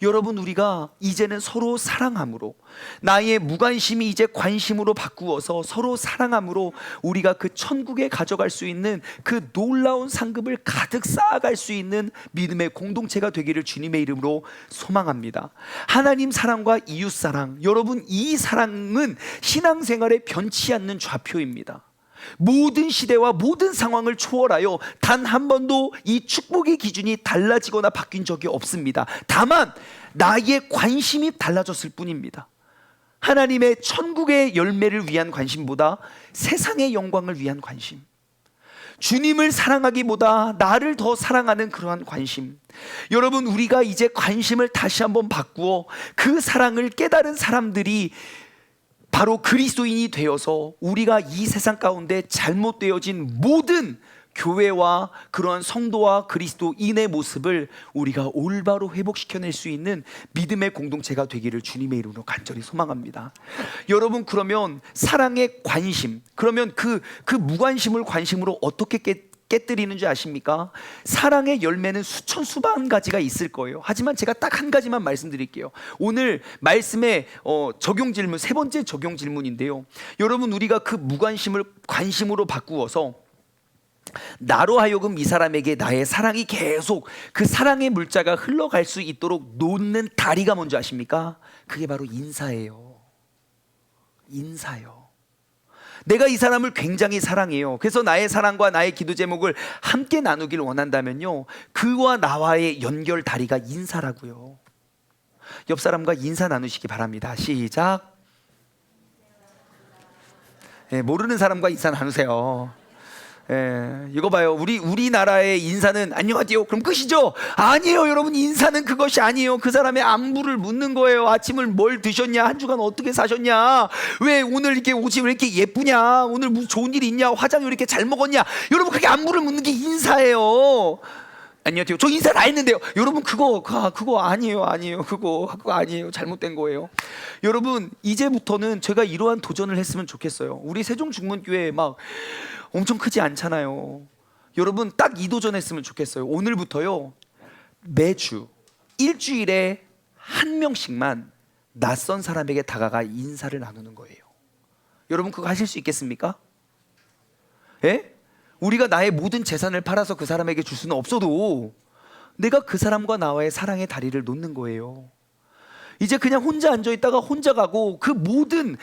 여러분, 우리가 이제는 서로 사랑함으로, 나의 무관심이 이제 관심으로 바꾸어서 서로 사랑함으로 우리가 그 천국에 가져갈 수 있는 그 놀라운 상급을 가득 쌓아갈 수 있는 믿음의 공동체가 되기를 주님의 이름으로 소망합니다. 하나님 사랑과 이웃 사랑, 여러분, 이 사랑은 신앙생활에 변치 않는 좌표입니다. 모든 시대와 모든 상황을 초월하여 단 한 번도 이 축복의 기준이 달라지거나 바뀐 적이 없습니다. 다만 나의 관심이 달라졌을 뿐입니다. 하나님의 천국의 열매를 위한 관심보다 세상의 영광을 위한 관심, 주님을 사랑하기보다 나를 더 사랑하는 그러한 관심, 여러분, 우리가 이제 관심을 다시 한번 바꾸어 그 사랑을 깨달은 사람들이 바로 그리스도인이 되어서 우리가 이 세상 가운데 잘못되어진 모든 교회와 그러한 성도와 그리스도인의 모습을 우리가 올바로 회복시켜낼 수 있는 믿음의 공동체가 되기를 주님의 이름으로 간절히 소망합니다. 여러분, 그러면 사랑의 관심, 그러면 그 무관심을 관심으로 어떻게 깨뜨리는 줄 아십니까? 사랑의 열매는 수천 수만 가지가 있을 거예요. 하지만 제가 딱 한 가지만 말씀드릴게요. 오늘 말씀의 적용 질문, 세 번째 적용 질문인데요, 여러분, 우리가 그 무관심을 관심으로 바꾸어서 나로 하여금 이 사람에게 나의 사랑이 계속 그 사랑의 물자가 흘러갈 수 있도록 놓는 다리가 뭔지 아십니까? 그게 바로 인사예요. 인사요. 내가 이 사람을 굉장히 사랑해요. 그래서 나의 사랑과 나의 기도 제목을 함께 나누길 원한다면요, 그와 나와의 연결 다리가 인사라고요. 옆 사람과 인사 나누시기 바랍니다. 시작. 네, 모르는 사람과 인사 나누세요. 이거 봐요. 우리나라의 인사는 안녕하세요, 그럼 끝이죠? 아니에요, 여러분. 인사는 그것이 아니에요. 그 사람의 안부를 묻는 거예요. 아침을 뭘 드셨냐? 한 주간 어떻게 사셨냐? 왜 오늘 이렇게 옷이 왜 이렇게 예쁘냐? 오늘 무슨 좋은 일 있냐? 화장 왜 이렇게 잘 먹었냐? 여러분, 그게 안부를 묻는 게 인사예요. 안녕하세요, 저 인사 다 했는데요. 여러분, 그거 아니에요. 그거 아니에요. 잘못된 거예요. 여러분, 이제부터는 제가 이러한 도전을 했으면 좋겠어요. 우리 세종중문교회 막 엄청 크지 않잖아요. 여러분, 딱 이 도전했으면 좋겠어요. 오늘부터요, 매주 일주일에 한 명씩만 낯선 사람에게 다가가 인사를 나누는 거예요. 여러분, 그거 하실 수 있겠습니까? 예? 우리가 나의 모든 재산을 팔아서 그 사람에게 줄 수는 없어도 내가 그 사람과 나와의 사랑의 다리를 놓는 거예요. 이제 그냥 혼자 앉아있다가 혼자 가고 그 모든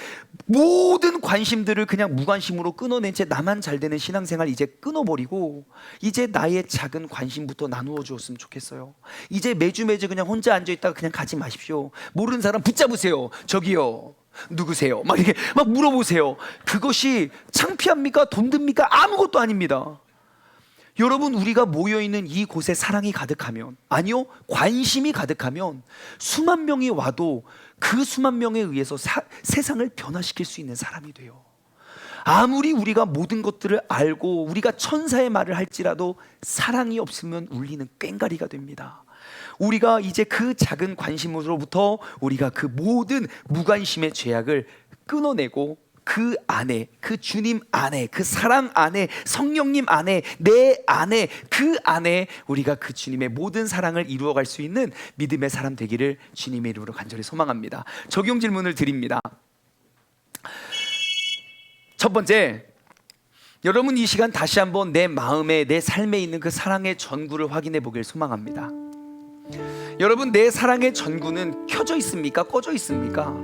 관심들을 그냥 무관심으로 끊어낸 채 나만 잘 되는 신앙생활 이제 끊어버리고 이제 나의 작은 관심부터 나누어 주었으면 좋겠어요. 이제 매주 그냥 혼자 앉아있다가 그냥 가지 마십시오. 모르는 사람 붙잡으세요. 저기요, 누구세요? 막 이렇게 막 물어보세요. 그것이 창피합니까? 돈 듭니까? 아무것도 아닙니다. 여러분, 우리가 모여있는 이곳에 사랑이 가득하면, 아니요, 관심이 가득하면 수만 명이 와도 그 수만 명에 의해서 세상을 변화시킬 수 있는 사람이 돼요. 아무리 우리가 모든 것들을 알고 우리가 천사의 말을 할지라도 사랑이 없으면 울리는 꽹과리가 됩니다. 우리가 이제 그 작은 관심으로부터 우리가 그 모든 무관심의 죄악을 끊어내고 그 안에, 그 주님 안에, 그 사랑 안에, 성령님 안에, 내 안에, 그 안에 우리가 그 주님의 모든 사랑을 이루어갈 수 있는 믿음의 사람 되기를 주님의 이름으로 간절히 소망합니다. 적용 질문을 드립니다. 첫 번째, 여러분, 이 시간 다시 한번 내 마음에, 내 삶에 있는 그 사랑의 전구를 확인해 보길 소망합니다. 여러분, 내 사랑의 전구는 켜져 있습니까? 꺼져 있습니까?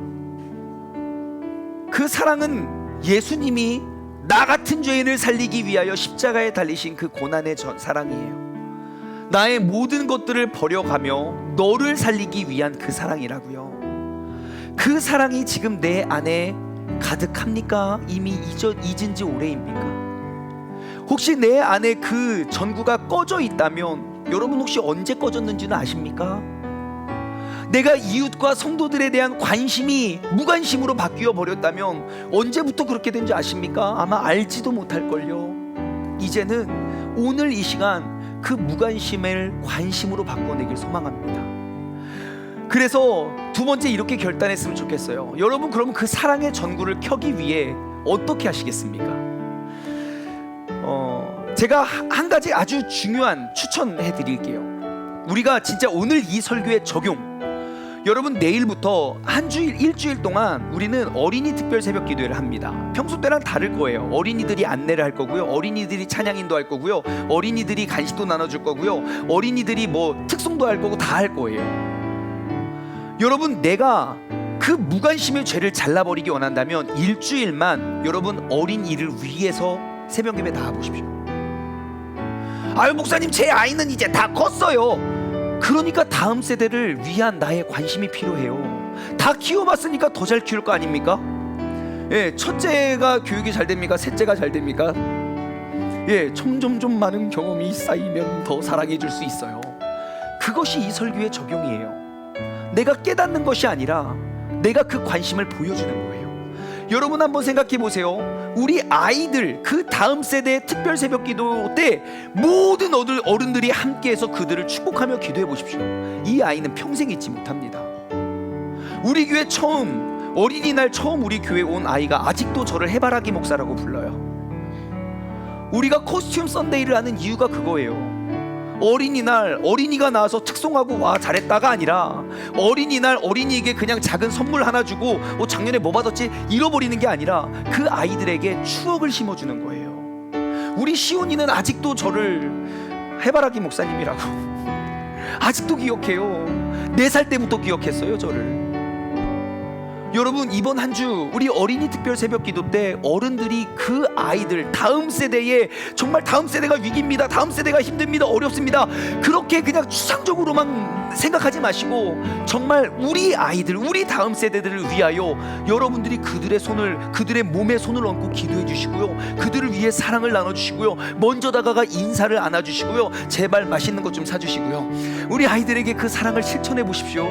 그 사랑은 예수님이 나 같은 죄인을 살리기 위하여 십자가에 달리신 그 고난의 사랑이에요. 나의 모든 것들을 버려가며 너를 살리기 위한 그 사랑이라고요. 그 사랑이 지금 내 안에 가득합니까? 이미 잊은 지 오래입니까? 혹시 내 안에 그 전구가 꺼져 있다면 여러분, 혹시 언제 꺼졌는지는 아십니까? 내가 이웃과 성도들에 대한 관심이 무관심으로 바뀌어 버렸다면 언제부터 그렇게 된지 아십니까? 아마 알지도 못할걸요. 이제는 오늘 이 시간 그 무관심을 관심으로 바꿔내길 소망합니다. 그래서 두 번째, 이렇게 결단했으면 좋겠어요. 여러분, 그러면 그 사랑의 전구를 켜기 위해 어떻게 하시겠습니까? 제가 한 가지 아주 중요한 추천해 드릴게요. 우리가 진짜 오늘 이 설교의 적용, 여러분, 내일부터 한 주일, 일주일 동안 우리는 어린이 특별 새벽 기도회를 합니다. 평소 때랑 다를 거예요. 어린이들이 안내를 할 거고요, 어린이들이 찬양 인도할 거고요, 어린이들이 간식도 나눠줄 거고요, 어린이들이 뭐 특송도 할 거고 다 할 거예요. 여러분, 내가 그 무관심의 죄를 잘라버리기 원한다면 일주일만 여러분 어린이를 위해서 새벽 예배 나와보십시오. 아유, 목사님, 제 아이는 이제 다 컸어요. 그러니까 다음 세대를 위한 나의 관심이 필요해요. 다 키워봤으니까 더 잘 키울 거 아닙니까? 예, 첫째가 교육이 잘 됩니까? 셋째가 잘 됩니까? 예, 점점 많은 경험이 쌓이면 더 사랑해 줄 수 있어요. 그것이 이 설교의 적용이에요. 내가 깨닫는 것이 아니라 내가 그 관심을 보여주는 거예요. 여러분, 한번 생각해 보세요. 우리 아이들, 그 다음 세대의 특별 새벽 기도 때 모든 어른들이 함께해서 그들을 축복하며 기도해 보십시오. 이 아이는 평생 잊지 못합니다. 우리 교회 처음, 어린이날 처음 우리 교회 온 아이가 아직도 저를 해바라기 목사라고 불러요. 우리가 코스튬 썬데이를 하는 이유가 그거예요. 어린이날 어린이가 나와서 특송하고 와 잘했다가 아니라, 어린이날 어린이에게 그냥 작은 선물 하나 주고 작년에 뭐 받았지 잃어버리는 게 아니라 그 아이들에게 추억을 심어주는 거예요. 우리 시온이는 아직도 저를 해바라기 목사님이라고 아직도 기억해요. 4살 때부터 기억했어요, 저를. 여러분, 이번 한 주 우리 어린이 특별 새벽 기도 때 어른들이 그 아이들, 다음 세대에, 정말 다음 세대가 위기입니다, 다음 세대가 힘듭니다, 어렵습니다, 그렇게 그냥 추상적으로만 생각하지 마시고 정말 우리 아이들, 우리 다음 세대들을 위하여 여러분들이 그들의 손을, 그들의 몸에 손을 얹고 기도해 주시고요, 그들을 위해 사랑을 나눠주시고요, 먼저 다가가 인사를 안아주시고요, 제발 맛있는 것 좀 사주시고요. 우리 아이들에게 그 사랑을 실천해 보십시오.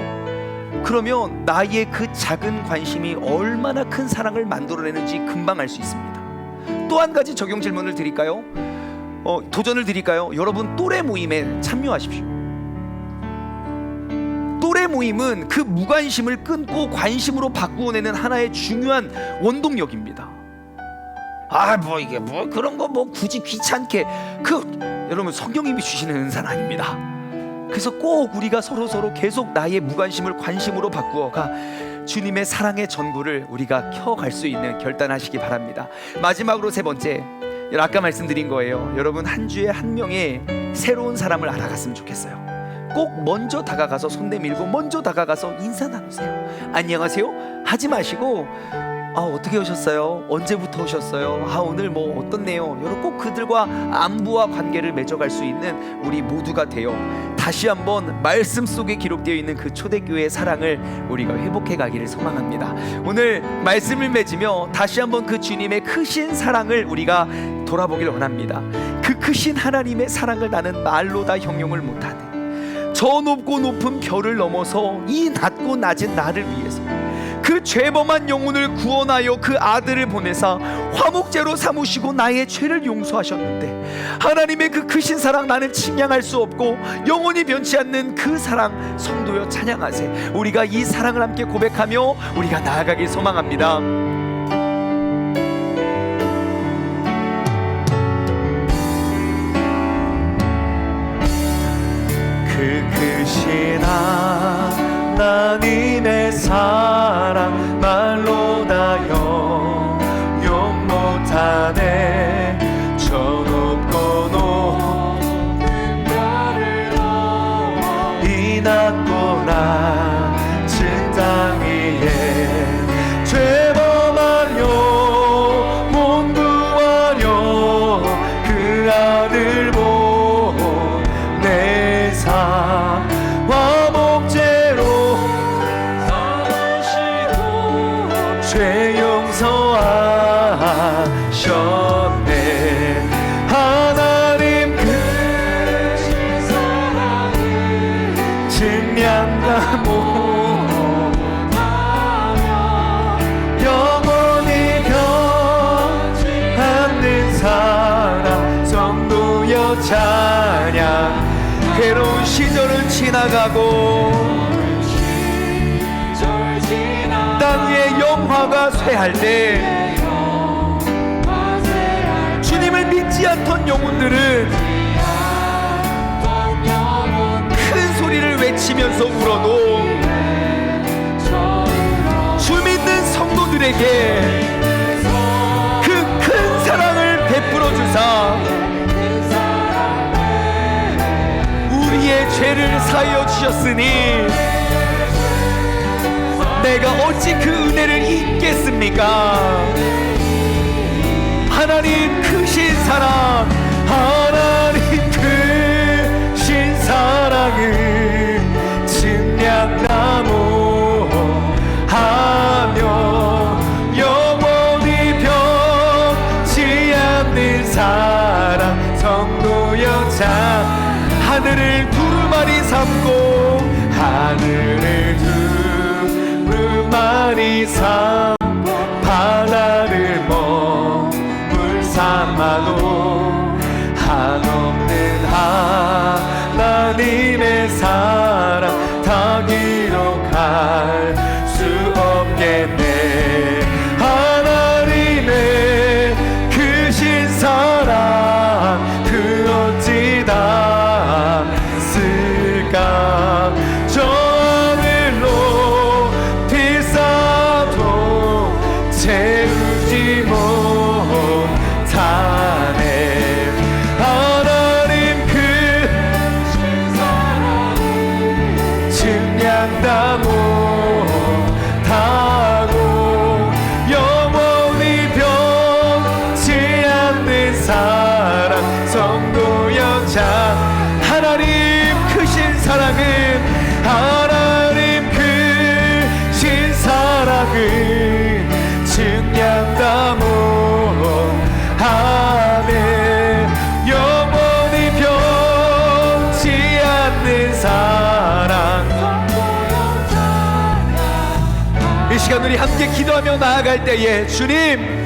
그러면 나의 그 작은 관심이 얼마나 큰 사랑을 만들어내는지 금방 알 수 있습니다. 또 한 가지 적용 질문을 드릴까요? 도전을 드릴까요? 여러분, 또래 모임에 참여하십시오. 또래 모임은 그 무관심을 끊고 관심으로 바꾸어내는 하나의 중요한 원동력입니다. 이게 그런 거 굳이 귀찮게, 여러분, 성령님이 주시는 은사는 아닙니다. 그래서 꼭 우리가 서로 계속 나의 무관심을 관심으로 바꾸어가 주님의 사랑의 전구를 우리가 켜갈 수 있는 결단하시기 바랍니다. 마지막으로 세 번째, 아까 말씀드린 거예요. 여러분, 한 주에 한 명의 새로운 사람을 알아갔으면 좋겠어요. 꼭 먼저 다가가서 손 내밀고 먼저 다가가서 인사 나누세요. 안녕하세요 하지 마시고 어떻게 오셨어요? 언제부터 오셨어요? 오늘 뭐 어떻네요? 여러분, 꼭 그들과 안부와 관계를 맺어갈 수 있는 우리 모두가 되어 다시 한번 말씀 속에 기록되어 있는 그 초대교회의 사랑을 우리가 회복해 가기를 소망합니다. 오늘 말씀을 맺으며 다시 한번 그 주님의 크신 사랑을 우리가 돌아보길 원합니다. 그 크신 하나님의 사랑을 나는 말로 다 형용을 못하네. 저 높고 높은 별을 넘어서 이 낮고 낮은 나를 위해서 그 죄범한 영혼을 구원하여 그 아들을 보내사 화목제로 삼으시고 나의 죄를 용서하셨는데, 하나님의 그 크신 사랑 나는 측량할 수 없고 영원히 변치 않는 그 사랑, 성도여 찬양하세. 우리가 이 사랑을 함께 고백하며 우리가 나아가길 소망합니다. 그 크신 하나님의 사랑 말로 다 형용 못하네. 저 높고 높은 별을 넘어 이 낮고 낮은 땅 위에 죄범한 영혼 구하려 그 아들 보내사 화목제로 삼으시고 죄 용서하셨네. 하나님 크신 사랑을 증량다 못하며 영원히 변치 않는 사랑, 성도여 찬양. 괴로운 시절은 지나가고 땅 위에 영화가 쇠할 때 주님을 믿지 않던 영혼들은 큰 소리를 외치면서 울어도 우리에게 그 큰 사랑을 베풀어 주사 우리의 죄를 사하여 주셨으니 내가 어찌 그 은혜를 잊겠습니까? 하나님 크신 사랑, 하나님 크신 사랑을 증량나무 하며 영원히 변치 않는 사랑 성도 여자 하늘을 두루마리 삼고 하늘을 두루마리 삼고 바다를 먹물 삼아도 한없는 하나님의 사랑 다 기록할 수 없겠네. 하나님의 크신 사랑 그 어찌 닿았을까. 저 하늘로 비싸도 채우지 못하네. 하나님 크신 사랑 증량다 못하고 영원히 변치 않는 사랑 성도 여자 하나님 크신 사랑은 하나님 크신 사랑은 증량다 못하네. 영원히 변치 않는 사랑. 이 시간 우리 함께 기도하며 나아갈 때에 주님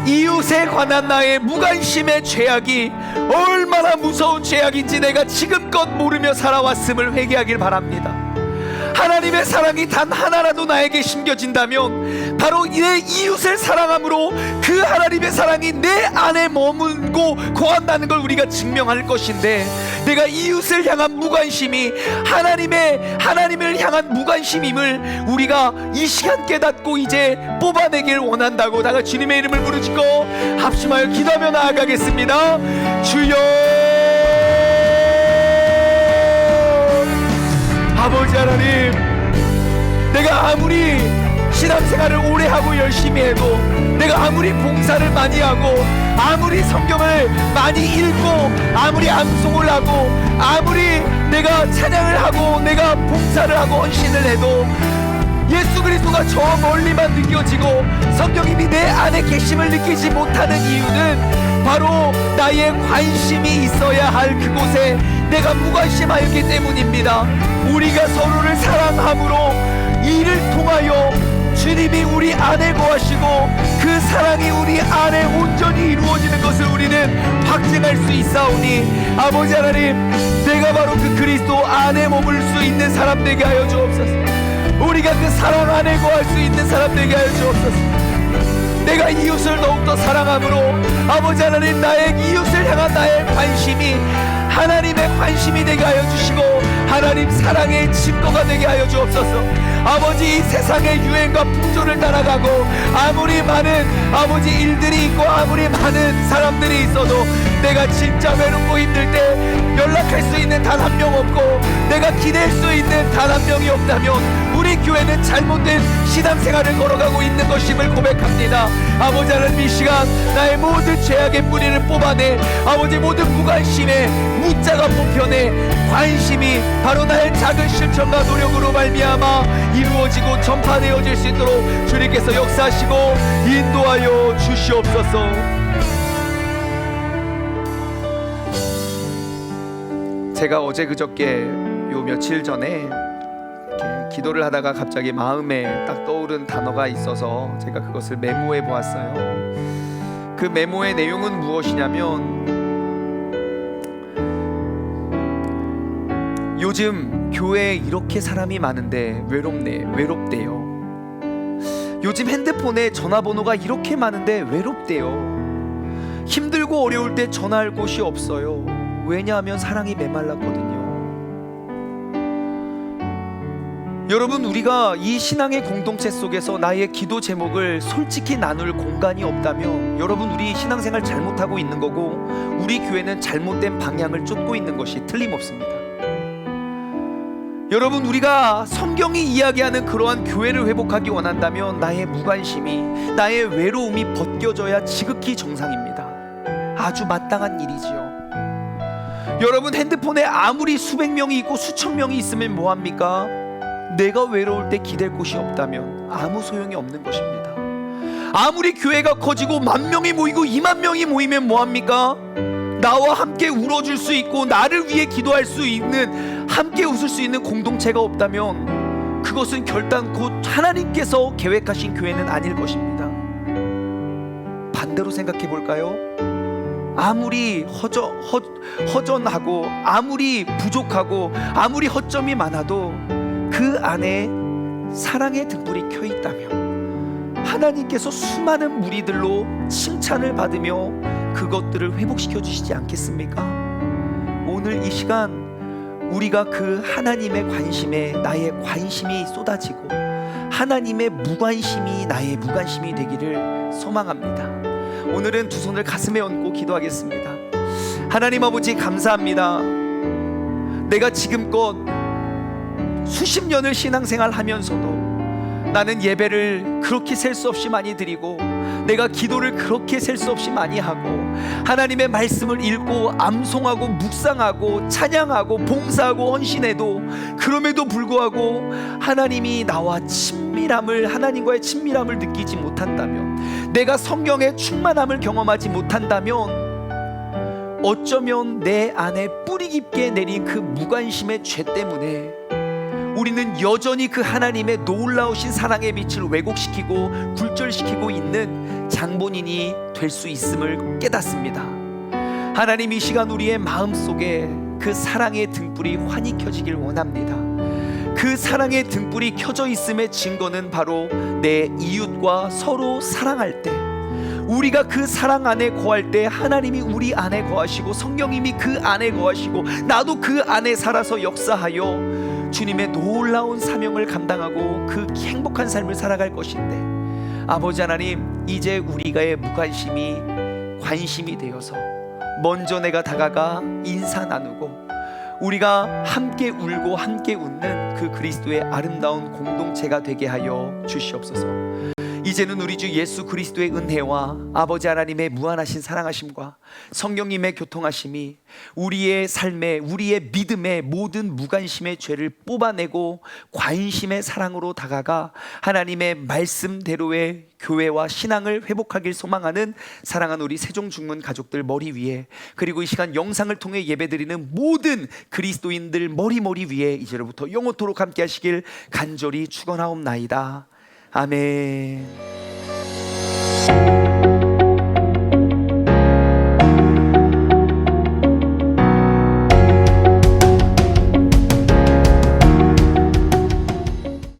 이웃에 관한 나의 무관심의 죄악이 얼마나 무서운 죄악인지 내가 지금껏 모르며 살아왔음을 회개하길 바랍니다. 하나님의 사랑이 단 하나라도 나에게 심겨진다면 바로 내 이웃을 사랑함으로 그 하나님의 사랑이 내 안에 머물고 거한다는 걸 우리가 증명할 것인데, 내가 이웃을 향한 무관심이 하나님을 향한 무관심임을 우리가 이 시간 깨닫고 이제 뽑아내길 원한다고 다 같이 주님의 이름을 부르짖고 합심하여 기도하며 나아가겠습니다. 주여, 아버지 하나님, 내가 아무리 신앙생활을 오래 하고 열심히 해도, 내가 아무리 봉사를 많이 하고 아무리 성경을 많이 읽고 아무리 암송을 하고 아무리 내가 찬양을 하고 내가 봉사를 하고 헌신을 해도 예수 그리스도가 저 멀리만 느껴지고 성령님이 내 안에 계심을 느끼지 못하는 이유는 바로 나의 관심이 있어야 할 그곳에 내가 무관심하였기 때문입니다. 우리가 서로를 사랑함으로 이를 통하여 주님이 우리 안에 거하시고 그 사랑이 우리 안에 온전히 이루어지는 것을 우리는 확증할 수 있사오니, 아버지 하나님, 내가 바로 그 그리스도 안에 머물 수 있는 사람 되게 하여 주옵소서. 우리가 그 사랑 안에 거할 수 있는 사람 되게 하여 주옵소서. 내가 이웃을 더욱더 사랑함으로 아버지 하나님, 나의 이웃을 향한 나의 관심이 하나님의 관심이 되게 하여 주시고 하나님 사랑의 증거가 되게 하여 주옵소서. 아버지, 이 세상의 유행과 풍조를 따라가고 아무리 많은 아버지 일들이 있고 아무리 많은 사람들이 있어도 내가 진짜 외롭고 힘들 때 연락할 수 있는 단 한 명 없고 내가 기댈 수 있는 단 한 명이 없다면 우리 교회는 잘못된 신앙생활을 걸어가고 있는 것임을 고백합니다. 아버지 하나님, 이 시간 나의 모든 죄악의 뿌리를 뽑아내 아버지 모든 무관심에 무자가 보편에 관심이 바로 나의 작은 실천과 노력으로 말미암아 이루어지고 전파되어질 수 있도록 주님께서 역사하시고 인도하여 주시옵소서. 제가 어제 그저께 요 며칠 전에 이렇게 기도를 하다가 갑자기 마음에 딱 떠오른 단어가 있어서 제가 그것을 메모해 보았어요. 그 메모의 내용은 무엇이냐면, 요즘 교회에 이렇게 사람이 많은데 외롭대요. 요즘 핸드폰에 전화번호가 이렇게 많은데 외롭대요. 힘들고 어려울 때 전화할 곳이 없어요. 왜냐하면 사랑이 메말랐거든요. 여러분, 우리가 이 신앙의 공동체 속에서 나의 기도 제목을 솔직히 나눌 공간이 없다면 여러분, 우리 신앙생활 잘못하고 있는 거고 우리 교회는 잘못된 방향을 쫓고 있는 것이 틀림없습니다. 여러분, 우리가 성경이 이야기하는 그러한 교회를 회복하기 원한다면 나의 무관심이, 나의 외로움이 벗겨져야 지극히 정상입니다. 아주 마땅한 일이지요. 여러분, 핸드폰에 아무리 수백 명이 있고 수천 명이 있으면 뭐합니까? 내가 외로울 때 기댈 곳이 없다면 아무 소용이 없는 것입니다. 아무리 교회가 커지고 10,000명이 모이고 20,000명이 모이면 뭐합니까? 나와 함께 울어줄 수 있고 나를 위해 기도할 수 있는, 함께 웃을 수 있는 공동체가 없다면 그것은 결단코 하나님께서 계획하신 교회는 아닐 것입니다. 반대로 생각해 볼까요? 아무리 허전하고 아무리 부족하고 아무리 허점이 많아도 그 안에 사랑의 등불이 켜 있다면 하나님께서 수많은 무리들로 칭찬을 받으며 그것들을 회복시켜 주시지 않겠습니까? 오늘 이 시간 우리가 그 하나님의 관심에 나의 관심이 쏟아지고 하나님의 무관심이 나의 무관심이 되기를 소망합니다. 오늘은 두 손을 가슴에 얹고 기도하겠습니다. 하나님 아버지, 감사합니다. 내가 지금껏 수십 년을 신앙생활 하면서도 나는 예배를 그렇게 셀 수 없이 많이 드리고 내가 기도를 그렇게 셀 수 없이 많이 하고 하나님의 말씀을 읽고 암송하고 묵상하고 찬양하고 봉사하고 헌신해도 그럼에도 불구하고 하나님이 나와 하나님과의 친밀함을 느끼지 못한다면, 내가 성경의 충만함을 경험하지 못한다면 어쩌면 내 안에 뿌리 깊게 내린 그 무관심의 죄 때문에 우리는 여전히 그 하나님의 놀라우신 사랑의 빛을 왜곡시키고 굴절시키고 있는 장본인이 될 수 있음을 깨닫습니다. 하나님, 이 시간 우리의 마음속에 그 사랑의 등불이 환히 켜지길 원합니다. 그 사랑의 등불이 켜져 있음의 증거는 바로 내 이웃과 서로 사랑할 때, 우리가 그 사랑 안에 거할 때 하나님이 우리 안에 거하시고 성령님이 그 안에 거하시고 나도 그 안에 살아서 역사하여 주님의 놀라운 사명을 감당하고 그 행복한 삶을 살아갈 것인데, 아버지 하나님, 이제 우리가의 무관심이 관심이 되어서 먼저 내가 다가가 인사 나누고 우리가 함께 울고 함께 웃는 그 그리스도의 아름다운 공동체가 되게 하여 주시옵소서. 이제는 우리 주 예수 그리스도의 은혜와 아버지 하나님의 무한하신 사랑하심과 성령님의 교통하심이 우리의 삶에, 우리의 믿음에 모든 무관심의 죄를 뽑아내고 관심의 사랑으로 다가가 하나님의 말씀대로의 교회와 신앙을 회복하길 소망하는 사랑하는 우리 세종중문 가족들 머리 위에, 그리고 이 시간 영상을 통해 예배드리는 모든 그리스도인들 머리 위에 이제로부터 영원토록 함께 하시길 간절히 축원하옵나이다. 아멘.